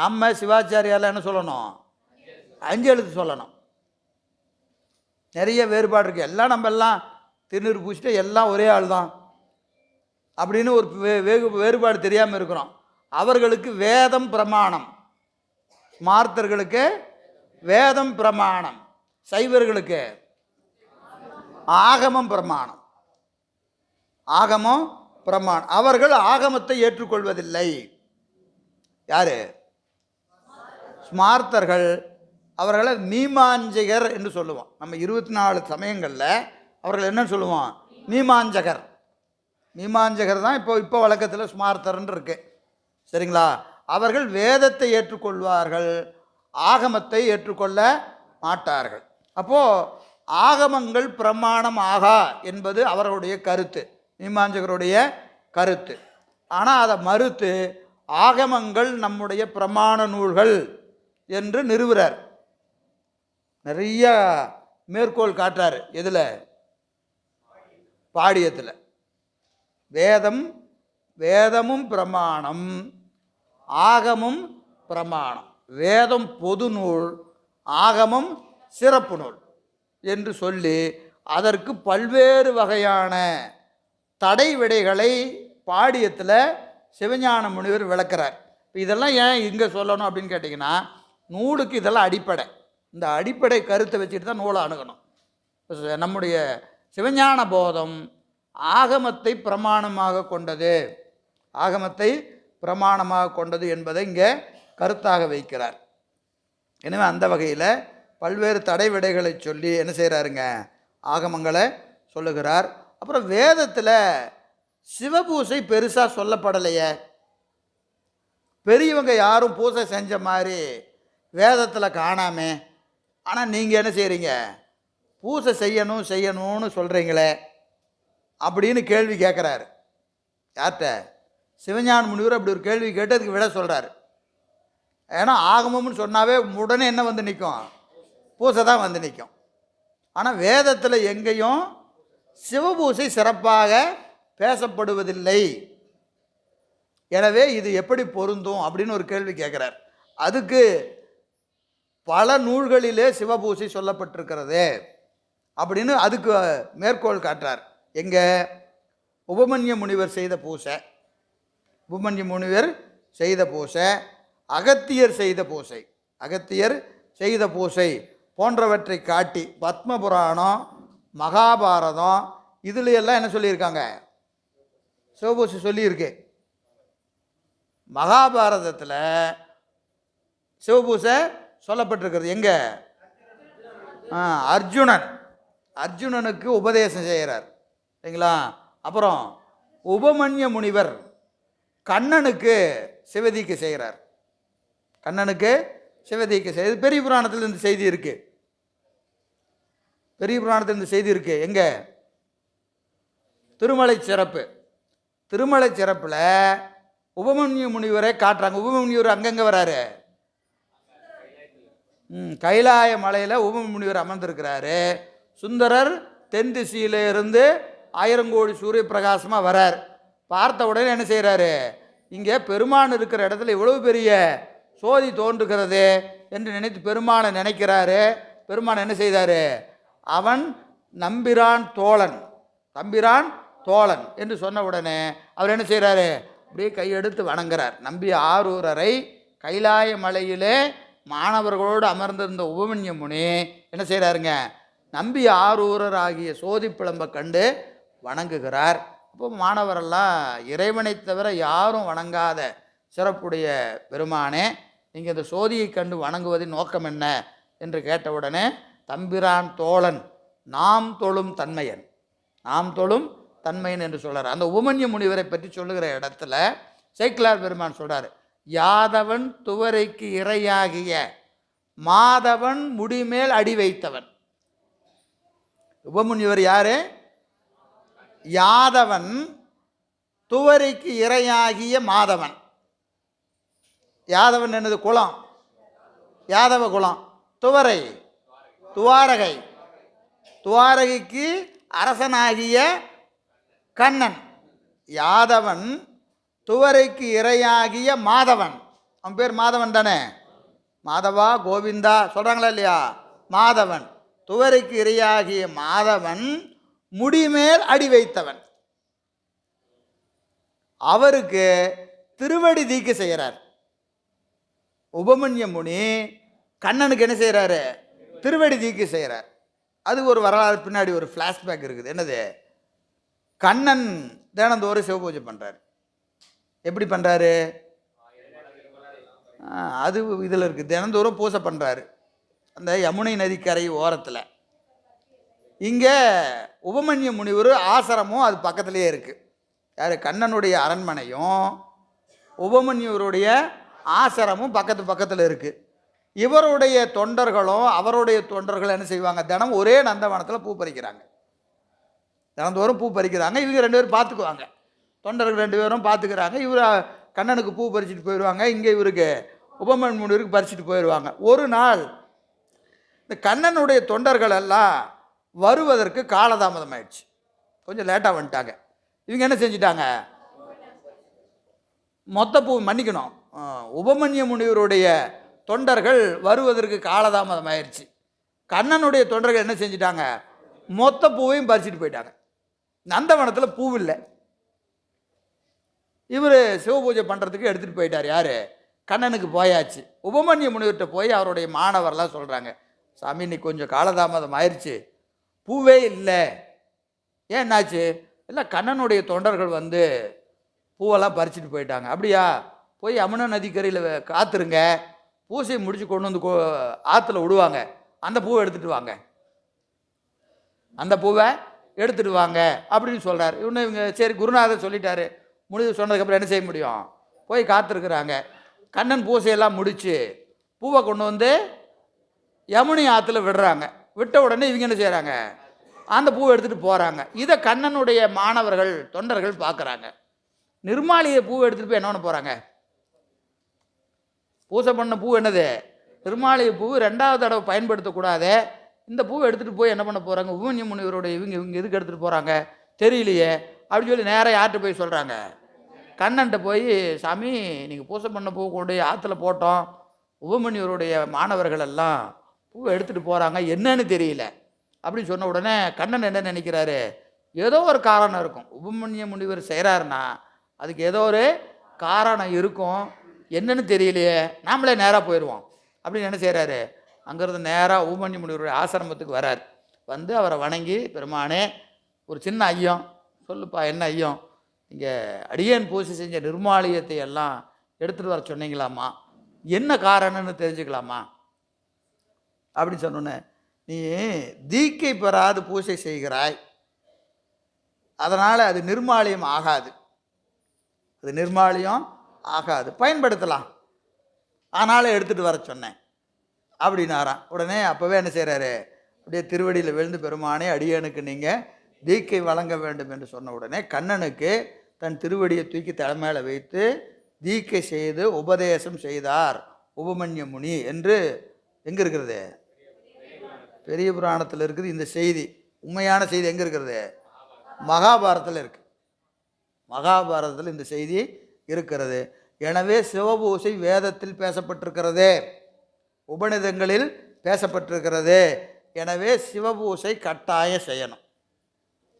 நம்ம சிவாச்சாரியால் என்ன சொல்லணும்? அஞ்செழுத்து சொல்லணும். நிறைய வேறுபாடு இருக்குது. எல்லாம் நம்ம எல்லாம் திருநீர் பூசிட்டு எல்லாம் ஒரே ஆள் தான் அப்படின்னு ஒரு வேறுபாடு தெரியாமல் இருக்கிறோம். அவர்களுக்கு வேதம் பிரமாணம், ஸ்மார்த்தர்களுக்கு வேதம் பிரமாணம், சைவர்களுக்கு ஆகமம் பிரமாணம். ஆகமம் பிரமாணம். அவர்கள் ஆகமத்தை ஏற்றுக்கொள்வதில்லை. யாரு? ஸ்மார்த்தர்கள். அவர்களை மீமாஞ்சகர் என்று சொல்லுவோம். நம்ம 24 சமயங்களில் அவர்கள் என்ன சொல்லுவோம்? மீமாஞ்சகர். மீமாஞ்சகர் தான் இப்போ வழக்கத்தில் ஸ்மார்த்தர்ன்னு இருக்கு. சரிங்களா? அவர்கள் வேதத்தை ஏற்றுக்கொள்வார்கள், ஆகமத்தை ஏற்றுக்கொள்ள மாட்டார்கள். அப்போது ஆகமங்கள் பிரமாணம் ஆகா என்பது அவர்களுடைய கருத்து, மீமாஞ்சகருடைய கருத்து. ஆனால் அதை மறுத்து ஆகமங்கள் நம்முடைய பிரமாண நூல்கள் என்று நிறுவுறார். நிறைய மேற்கோள் காட்டுறார். எதில்? பாடியத்தில். வேதமும் பிரமாணம், ஆகமும் பிரமாணம். வேதம் பொது நூல், ஆகமம் சிறப்பு நூல் என்று சொல்லி அதற்கு பல்வேறு வகையான தடை விடைகளை பாடியத்தில் சிவஞான முனிவர் விளக்கிறார். இதெல்லாம் ஏன் இங்கே சொல்லணும் அப்படின்னு கேட்டிங்கன்னா, நூலுக்கு இதெல்லாம் அடிப்படை. இந்த அடிப்படை கருத்தை வச்சுட்டு தான் நூலை அணுகணும். நம்முடைய சிவஞான போதம் ஆகமத்தை பிரமாணமாக கொண்டது என்பதை இங்கே கருத்தாக வைக்கிறார். எனவே அந்த வகையில் பல்வேறு தடை விடைகளை சொல்லி என்ன செய்கிறாருங்க, ஆகமங்களை சொல்லுகிறார். அப்புறம் வேதத்தில் சிவபூசை பெருசாக சொல்லப்படலையே. பெரியவங்க யாரும் பூசை செஞ்ச மாதிரி வேதத்தில் காணாமே. ஆனால் நீங்கள் என்ன செய்கிறீங்க, பூசை செய்யணும்னு சொல்கிறீங்களே அப்படின்னு கேள்வி கேட்குறாரு. யார்கிட்ட? சிவஞான முனிவர் அப்படி ஒரு கேள்வி கேட்டு அதுக்கு விட சொல்கிறார். ஏன்னா ஆகமம்னு சொன்னாவே உடனே என்ன வந்து நிற்கும், பூசை தான் வந்து நிற்கும். ஆனால் வேதத்தில் எங்கேயும் சிவபூசை சிறப்பாக பேசப்படுவதில்லை. எனவே இது எப்படி பொருந்தும் அப்படின்னு ஒரு கேள்வி கேட்குறார். அதுக்கு பல நூல்களிலே சிவபூசை சொல்லப்பட்டிருக்கிறது அப்படின்னு அதுக்கு மேற்கோள் காட்டுறார். எங்கே? உபமன்ய முனிவர் செய்த பூசை, அகத்தியர் செய்த பூசை போன்றவற்றை காட்டி பத்ம புராணம், மகாபாரதம் இதில் எல்லாம் என்ன சொல்லியிருக்காங்க, சிவபூசை சொல்லியிருக்கு. மகாபாரதத்தில் சிவபூசை சொல்லப்பட்டிருக்கிறது. எங்கே? அர்ஜுனனுக்கு உபதேசம் செய்கிறார் சரிங்களா. அப்புறம் உபமன்ய முனிவர் கண்ணனுக்கு சிவதீக்கு செய்கிறார். பெரிய புராணத்தில் இந்த செய்தி இருக்கு. எங்கே? திருமலை சிறப்பில் உபமன்ய முனிவரை காட்டுறாங்க. உபமன்யூர் அங்கங்கே வராரு, கைலாய மலையில் உபமன்யூர் அமர்ந்திருக்கிறாரு. சுந்தரர் தென் திசையிலிருந்து 1000 கோடி சூரிய பிரகாசமாக வரார். பார்த்த உடனே என்ன செய்கிறாரு, இங்கே பெருமான் இருக்கிற இடத்துல இவ்வளவு பெரிய சோதி தோன்றுகிறது என்று நினைத்து பெருமானை நினைக்கிறாரு. பெருமான் என்ன செய்தார், அவன் தம்பிரான் தோழன் என்று சொன்ன உடனே அவர் என்ன செய்கிறாரு, அப்படியே கையெடுத்து வணங்குறார். நம்பி ஆரூரரை கைலாய மலையிலே மாணவர்களோடு அமர்ந்திருந்த உபமன்ய முனி என்ன செய்கிறாருங்க, நம்பி ஆரூரர் ஆகிய சோதி பிளம்பை கண்டு வணங்குகிறார். அப்போ மாணவரெல்லாம் இறைவனை தவிர யாரும் வணங்காத சிறப்புடைய பெருமானே, நீங்கள் இந்த சோதியை கண்டு வணங்குவதின் நோக்கம் என்ன என்று கேட்டவுடனே தம்பிரான் தோழன் நாம் தொழும் தன்மையன் என்று சொல்கிறார். அந்த உபமன்ய முனிவரை பற்றி சொல்லுகிற இடத்துல சேக்கிழார் பெருமான் சொல்கிறார், யாதவன் துவரைக்கு இரையாகிய மாதவன் முடிமேல் அடி வைத்தவன். உபமுனிவர் யாரு? யாதவன் துவரைக்கு இரையாகிய மாதவன். யாதவன் என்னது? குலம், யாதவ குலம். துவரை துவாரகைக்கு அரசனாகிய கண்ணன். யாதவன் துவரைக்கு இரையாகிய மாதவன். அவன் பேர் மாதவன் தானே, மாதவா கோவிந்தா சொல்கிறாங்களா இல்லையா? மாதவன் துவரைக்கு இரையாகிய மாதவன் முடிமேல் அடி வைத்தவன். அவருக்கு திருவடி தீக்கு செய்கிறார். உபமன்ய முனி கண்ணனுக்கு என்ன செய்கிறாரு, திருவடி தீக்கு செய்கிறார். அது ஒரு வரலாறு, பின்னாடி ஒரு ஃப்ளாஷ்பேக் இருக்குது. என்னது, கண்ணன் தினந்தோறும் சிவபூஜை பண்ணுறாரு. எப்படி பண்ணுறாரு? அது இதில் இருக்குது. தினந்தோறும் பூஜை பண்ணுறாரு அந்த யமுனை நதிக்கரை ஓரத்தில். இங்கே உபமன்ய முனிவர் ஆசிரமும் அது பக்கத்துலேயே இருக்குது. யார்? கண்ணனுடைய அரண்மனையும் உபமன்யுவருடைய ஆசிரமும் பக்கத்து பக்கத்தில் இருக்குது. இவருடைய தொண்டர்களும் அவருடைய தொண்டர்களும் என்ன செய்வாங்க? தினம் ஒரே நந்தவனத்தில் பூ பறிக்கிறாங்க. தினந்தோறும் பூ பறிக்கிறாங்க. இவங்க 2 பேரும் பார்த்துக்குவாங்க. தொண்டர்கள் 2 பேரும் பார்த்துக்கிறாங்க. இவர் கண்ணனுக்கு பூ பறிச்சுட்டு போயிடுவாங்க. இங்கே இவருக்கு உபமன்யுவருக்கு பறிச்சுட்டு போயிடுவாங்க. ஒரு நாள் இந்த கண்ணனுடைய தொண்டர்கள் எல்லாம் வருவதற்கு காலதாமதம் ஆயிடுச்சு. கொஞ்சம் லேட்டாக வந்துட்டாங்க. இவங்க என்ன செஞ்சிட்டாங்க? மொத்த பூ மன்னிக்கணும், உபமன்ய முனிவருடைய தொண்டர்கள் வருவதற்கு காலதாமதம் ஆயிடுச்சு. கண்ணனுடைய தொண்டர்கள் என்ன செஞ்சிட்டாங்க? மொத்த பூவையும் பறிச்சுட்டு போயிட்டாங்க. நந்தவனத்தில் பூ இல்லை. இவர் சிவபூஜை பண்ணுறதுக்கு எடுத்துகிட்டு போயிட்டார். யார்? கண்ணனுக்கு போயாச்சு. உபமன்ய முனிவர்கிட்ட போய் அவருடைய மாணவர்லாம் சொல்கிறாங்க, சாமி இன்னைக்கு கொஞ்சம் காலதாமதம் ஆயிடுச்சு, பூவே இல்லை. ஏன் என்னாச்சு? இல்லை, கண்ணனுடைய தொண்டர்கள் வந்து பூவெல்லாம் பறிச்சுட்டு போயிட்டாங்க. அப்படியா? போய் யமுனா நதிக்கரையில் காத்துருங்க, பூசை முடிச்சு கொண்டு வந்து ஆற்றுல விடுவாங்க, அந்த பூவை எடுத்துகிட்டு வாங்க, அந்த பூவை எடுத்துகிட்டு வாங்க அப்படின்னு சொல்கிறார். இவங்க சரி குருநாதர் சொல்லிட்டாரு, முடிவு சொன்னதுக்கப்புறம் என்ன செய்ய முடியும்? போய் காத்திருக்கிறாங்க. கண்ணன் பூசையெல்லாம் முடித்து பூவை கொண்டு வந்து யமுனை ஆற்றுல விடுறாங்க. விட்ட உடனே இவங்க என்ன செய்கிறாங்க? அந்த பூவை எடுத்துகிட்டு போகிறாங்க. இதை கண்ணனுடைய மாணவர்கள் தொண்டர்கள் பார்க்குறாங்க. நிர்மாலியை பூவை எடுத்துகிட்டு போய் என்ன பண்ண போகிறாங்க? பூசை பண்ண பூ என்னது? நிர்மாலிய பூ 2வது தடவை பயன்படுத்தக்கூடாது. இந்த பூவை எடுத்துகிட்டு போய் என்ன பண்ண போகிறாங்க? உபமன்ய முனிவருடைய இவங்க எதுக்கு எடுத்துகிட்டு போகிறாங்க தெரியலையே அப்படின்னு சொல்லி நேராக யார்கிட்ட போய் சொல்கிறாங்க? கண்ணன்ட்ட போய், சாமி நீங்கள் பூசை பண்ண பூ கொண்டு ஆற்றுல போட்டோம், உபமன்யுவருடைய மாணவர்கள் எல்லாம் பூவை எடுத்துகிட்டு போகிறாங்க, என்னன்னு தெரியல அப்படின்னு சொன்ன உடனே கண்ணன் என்ன நினைக்கிறாரு? ஏதோ ஒரு காரணம் இருக்கும். உபமன்ய முனிவர் செய்கிறாருன்னா அதுக்கு ஏதோ ஒரு காரணம் இருக்கும், என்னன்னு தெரியலையே, நாமளே நேராக போயிடுவோம் அப்படின்னு என்ன செய்கிறாரு? அங்கேருந்து நேராக உபமன்ய முனிவருடைய ஆசிரமத்துக்கு வரார். வந்து அவரை வணங்கி, பெருமானே ஒரு சின்ன ஐயம், சொல்லுப்பா என்ன ஐயம்? இங்கே அடியேன் பூசை செஞ்ச நிர்மாலயத்தை எல்லாம் எடுத்துகிட்டு வர சொன்னீங்களாம்மா, என்ன காரணம்னு தெரிஞ்சுக்கலாமா அப்படின்னு சொன்னோன்னே, நீ தீக்கை பெறாது பூசை செய்கிறாய், அதனால் அது நிர்மாலயம் ஆகாது, அது நிர்மாலயம் ஆகாது, பயன்படுத்தலாம், ஆனாலும் எடுத்துகிட்டு வர சொன்னேன் அப்படின்னாராம். உடனே அப்போவே என்ன செய்கிறாரு? அப்படியே திருவடியில் விழுந்து, பெருமானே அடியனுக்கு நீங்கள் தீக்கை வழங்க வேண்டும் என்று சொன்ன உடனே கண்ணனுக்கு தன் திருவடியை தூக்கி தலைமையில வைத்து தீக்கை செய்து உபதேசம் செய்தார் உபமன்ய முனி என்று எங்கே இருக்கிறது? பெரிய புராணத்தில் இருக்குது இந்த செய்தி. உண்மையான செய்தி எங்கே இருக்கிறது? மகாபாரதத்தில் இருக்குது. மகாபாரதத்தில் இந்த செய்தி இருக்கிறது. எனவே சிவபூசை வேதத்தில் பேசப்பட்டிருக்கிறது, உபநிதங்களில் பேசப்பட்டிருக்கிறது. எனவே சிவபூசை கட்டாயம் செய்யணும்,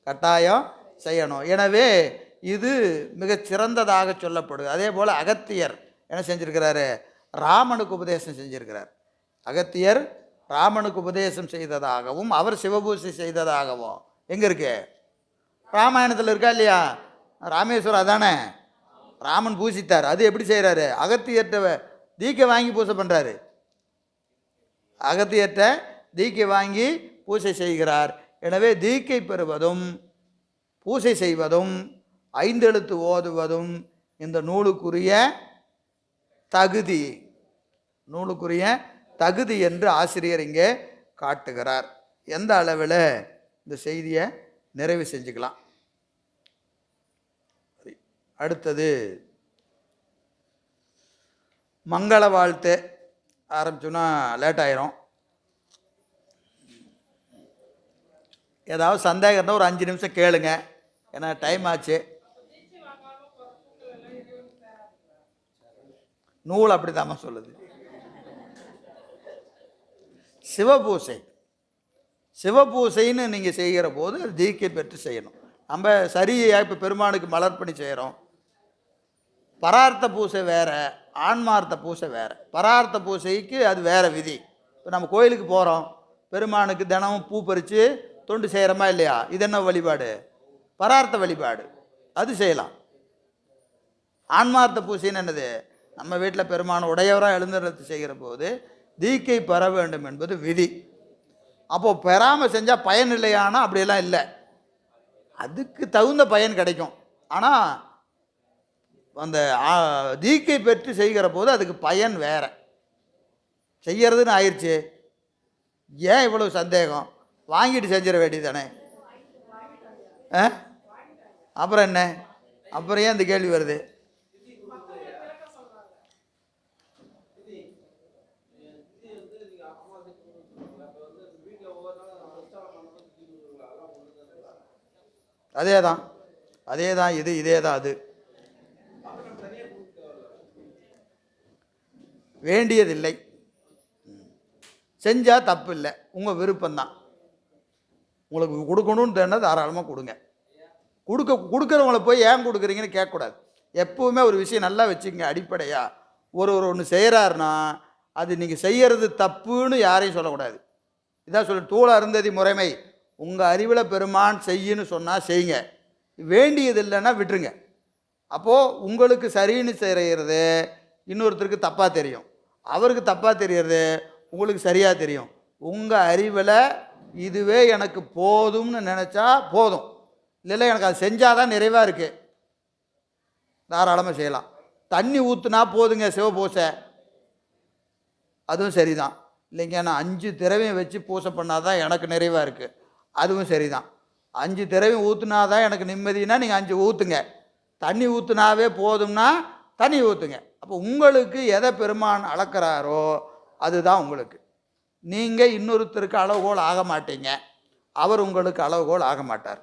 கட்டாயம் செய்யணும். எனவே இது மிகச் சிறந்ததாக சொல்லப்படுது. அதே போல் அகத்தியர் என்ன செஞ்சிருக்கிறாரு? ராமனுக்கு உபதேசம் செஞ்சிருக்கிறார். அகத்தியர் ராமனுக்கு உபதேசம் செய்ததாகவும் அவர் சிவபூசை செய்ததாகவும் எங்கே இருக்கு? ராமாயணத்தில் இருக்கா இல்லையா? ராமேஸ்வரம் அதானே ராமன் பூசித்தார். அது எப்படி செய்கிறாரு? அகத்தியர்கிட்ட தீக்கை வாங்கி பூசை பண்ணுறாரு. அகத்தியர்கிட்ட தீக்கை வாங்கி பூசை செய்கிறார். எனவே தீக்கை பெறுவதும் பூசை செய்வதும் 5 எழுத்து ஓதுவதும் இந்த நூலுக்குரிய தகுதி, நூலுக்குரிய தகுதி என்று ஆசிரியர் இங்கே காட்டுகிறார். எந்த அளவில் இந்த செய்தியை நிறைவு செஞ்சுக்கலாம். அடுத்தது மங்கள வாழ்த்து ஆரம்பிச்சோன்னா லேட் ஆயிரும். ஏதாவது சந்தேகம் இருந்தால் ஒரு 5 நிமிஷம் கேளுங்க, ஏன்னா டைம் ஆச்சு. நூல் அப்படி தாம சொல்லுது. சிவபூசை, சிவபூசைன்னு நீங்கள் செய்கிற போது அது தீக்கை பெற்று செய்யணும். நம்ம சரியாக இப்போ பெருமானுக்கு மலர் பண்ணி செய்கிறோம். பரார்த்த பூசை வேறு, ஆன்மார்த்த பூசை வேறு. பரார்த்த பூசைக்கு அது வேறு விதி. இப்போ நம்ம கோயிலுக்கு போகிறோம், பெருமானுக்கு தினமும் பூ பறித்து தொண்டு செய்கிறோமா இல்லையா? இது என்ன வழிபாடு? பரார்த்த வழிபாடு, அது செய்யலாம். ஆன்மார்த்த பூசைன்னு என்னது? நம்ம வீட்டில் பெருமான உடையவராக எழுந்தருளத்து செய்கிற போது தீக்கை பெற வேண்டும் என்பது விதி. அப்போது பெறாமல் செஞ்சால் பயன் இல்லையானா அப்படியெல்லாம் இல்லை, அதுக்கு தகுந்த பயன் கிடைக்கும். ஆனால் அந்த தீக்கை பெற்று செய்கிற போது அதுக்கு பயன் வேற. செய்யறதுன்னு ஆயிடுச்சு, ஏன் இவ்வளவு சந்தேகம்? வாங்கிட்டு செஞ்சிட வேண்டியது தானே. அப்புறம் என்ன? அப்புறம் ஏன் இந்த கேள்வி வருது? அதே தான் இது, இதே தான் அது. வேண்டியதில்லை, செஞ்சால் தப்பு இல்லை, உங்கள் விருப்பம்தான். உங்களுக்கு கொடுக்கணும்னு தேன்னா தாராளமாக கொடுங்க. கொடுக்குறவங்கள போய் ஏன் கொடுக்குறீங்கன்னு கேட்கக்கூடாது. எப்போவுமே ஒரு விஷயம் நல்லா வச்சுக்கங்க. அடிப்படையாக ஒன்று செய்கிறாருன்னா அது நீங்கள் செய்கிறது தப்புன்னு யாரையும் சொல்லக்கூடாது. இதான் சொல்ல தூள அருந்ததி முறைமை. உங்கள் அறிவில் பெருமான் செய்யுன்னு சொன்னால் செய்யுங்க, வேண்டியது இல்லைன்னா விட்டுருங்க. அப்போது உங்களுக்கு சரின்னு செய்கிறது இன்னொருத்தருக்கு தப்பாக தெரியும், அவருக்கு தப்பாக தெரியறது உங்களுக்கு சரியாக தெரியும். உங்கள் அறிவில் இதுவே எனக்கு போதும்னு நினச்சா போதும், இல்லைல்ல எனக்கு அது செஞ்சால் தான் நிறைவாக இருக்குது, தாராளமாக செய்யலாம். தண்ணி ஊற்றுனா போதுங்க சிவபூசை, அதுவும் சரிதான். இல்லைங்க நான் 5 திரவியம் வச்சு பூசை பண்ணால் தான் எனக்கு நிறைவாக இருக்குது, அதுவும் சரிதான். 5 திரவியம் ஊற்றுனா தான் எனக்கு நிம்மதினா நீங்கள் 5 ஊற்றுங்க. தண்ணி ஊற்றுனாவே போதும்னா தண்ணி ஊற்றுங்க. அப்போ உங்களுக்கு எதை பெருமான் அளக்கிறாரோ அதுதான் உங்களுக்கு. நீங்கள் இன்னொருத்தருக்கு அளவுகோல் ஆக மாட்டீங்க, அவர் உங்களுக்கு அளவுகோல் ஆக மாட்டார்.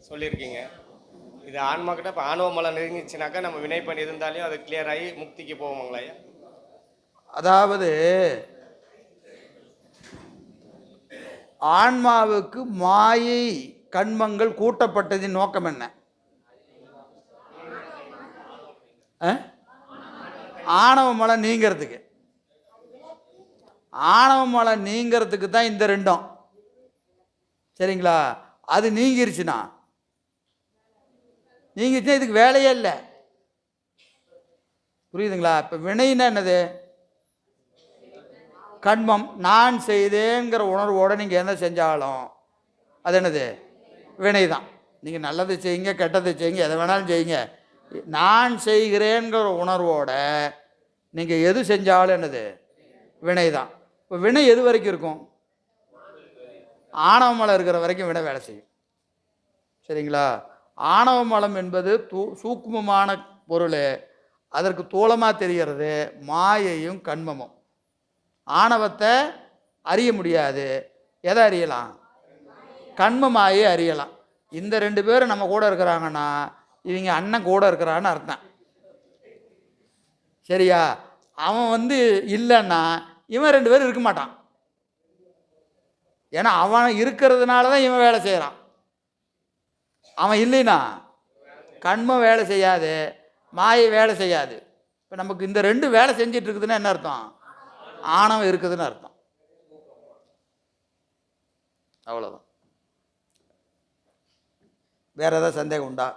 சொல்லியிருக்கீங்க. இது ஆன்மா கிட்ட இப்போ ஆணவ மலம் நெருங்கிச்சுனாக்கா நம்ம வினை பண்ணி இருந்தாலையும் அது கிளியர் ஆகி முக்திக்கு போவோங்களா? அதாவது ஆன்மாவுக்கு மாயை கண்மங்கள் கூட்டப்பட்டதின் நோக்கம் என்ன? ஆணவ மலம் நீங்கிறதுக்கு. ஆணவ மலம் நீங்கிறதுக்கு தான் இந்த ரெண்டும், சரிங்களா? அது நீங்கிருச்சுன்னா இதுக்கு வேலையே இல்லை, புரியுதுங்களா? இப்போ வினைன்னா என்னது? கண்மம். நான் செய்தேங்கிற உணர்வோடு நீங்கள் என்ன செஞ்சாலும் அது என்னது? வினை தான். நீங்கள் நல்லது செய்யுங்க, கெட்டது செய்யுங்க, எதை வேணாலும் செய்யுங்க, நான் செய்கிறேங்கிற உணர்வோட நீங்கள் எது செஞ்சாலும் என்னது? வினை தான். இப்போ வினை எது வரைக்கும் இருக்கும்? ஆணவ மலம் இருக்கிற வரைக்கும் வினை வேலை செய்யும், சரிங்களா? ஆணவ மலம் என்பது சூக்குமமான பொருள், அதற்கு தூளமாக தெரிகிறது மாயையும் கண்மமும். ஆணவத்தை அறிய முடியாது, எதை அறியலாம்? கண்மமாயை அறியலாம். இந்த 2 பேரும் நம்ம கூட இருக்கிறாங்கன்னா இவங்க அண்ணன் கூட இருக்கிறான்னு அர்த்தம், சரியா? அவன் இல்லைன்னா இவன் 2 பேரும் இருக்க மாட்டான். ஏன்னா அவன் இருக்கிறதுனால தான் இவன் வேலை செய்கிறான். அவன் இல்லைன்னா கண்மம் வேலை செய்யாது, மாயை வேலை செய்யாது. இப்போ நமக்கு இந்த 2 வேலை செஞ்சிட்டு இருக்குதுன்னா என்ன அர்த்தம்? ஆணவம் இருக்குதுன்னு அர்த்தம். அவ்வளோதான். வேற ஏதாவது சந்தேகம் உண்டா?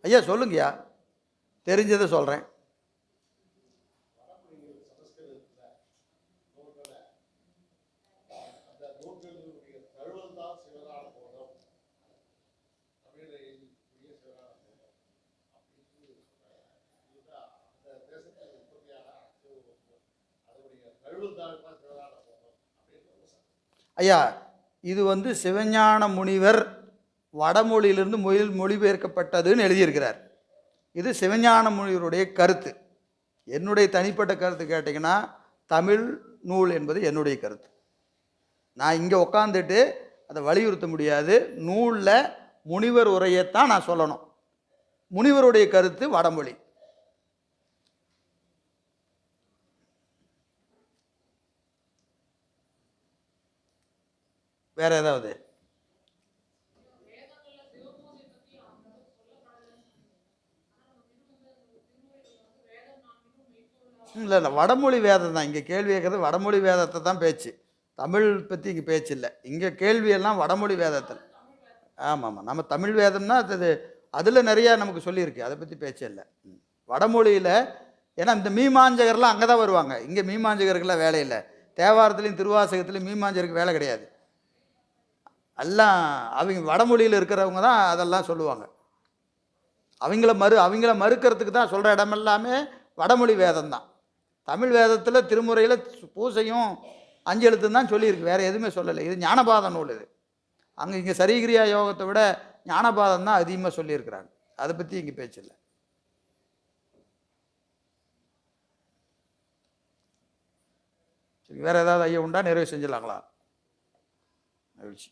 ஐயா சொல்லுங்கய்யா, தெரிஞ்சதை சொல்கிறேன். ஐயா இது சிவஞான முனிவர் வடமொழியிலிருந்து மொழிபெயர்க்கப்பட்டதுன்னு எழுதியிருக்கிறார். இது சிவஞான முனிவருடைய கருத்து. என்னுடைய தனிப்பட்ட கருத்து கேட்டிங்கன்னா தமிழ் நூல் என்பது என்னுடைய கருத்து. நான் இங்கே உட்காந்துட்டு அதை வலியுறுத்த முடியாது. நூலில் முனிவர் உரையைத்தான் நான் சொல்லணும். முனிவருடைய கருத்து வடமொழி. வேற ஏதாவது? இல்லை வடமொழி வேதம் தான் இங்கே கேள்வி கேட்குறது. வடமொழி வேதத்தை தான் பேச்சு, தமிழ் பற்றி இங்கே பேச்சு இல்லை. இங்கே கேள்வியெல்லாம் வடமொழி வேதத்தில். ஆமாம், நம்ம தமிழ் வேதம்னா அது அதில் நிறையா நமக்கு சொல்லியிருக்கு, அதை பற்றி பேச்சே இல்லை. வடமொழியில் ஏன்னா இந்த மீமாஞ்சகர்லாம் அங்கே தான் வருவாங்க, இங்கே மீமாஞ்சகருக்கெல்லாம் வேலை இல்லை. தேவாரத்துலேயும் திருவாசகத்துலேயும் மீமாஞ்சகருக்கு வேலை கிடையாது. எல்லாம் அவங்க வடமொழியில் இருக்கிறவங்க தான் அதெல்லாம் சொல்லுவாங்க. அவங்கள மறுக்கிறதுக்கு தான் சொல்கிற இடமெல்லாமே வடமொழி வேதம் தான். தமிழ் வேதத்தில் திருமுறையில் பூசையும் அஞ்செழுத்துன்னு தான் சொல்லியிருக்கு, வேறு எதுவுமே சொல்லலை. இது ஞானபாத நூல். இது இங்கே சரிகிரியா யோகத்தை விட ஞானபாதம் தான் அதிகமாக சொல்லியிருக்கிறாங்க. அதை பற்றி இங்கே பேச்சில்லை. சரி, வேறு ஏதாவது ஐயா உண்டா? நிறைவு செஞ்சிடலாங்களா? மகிழ்ச்சி.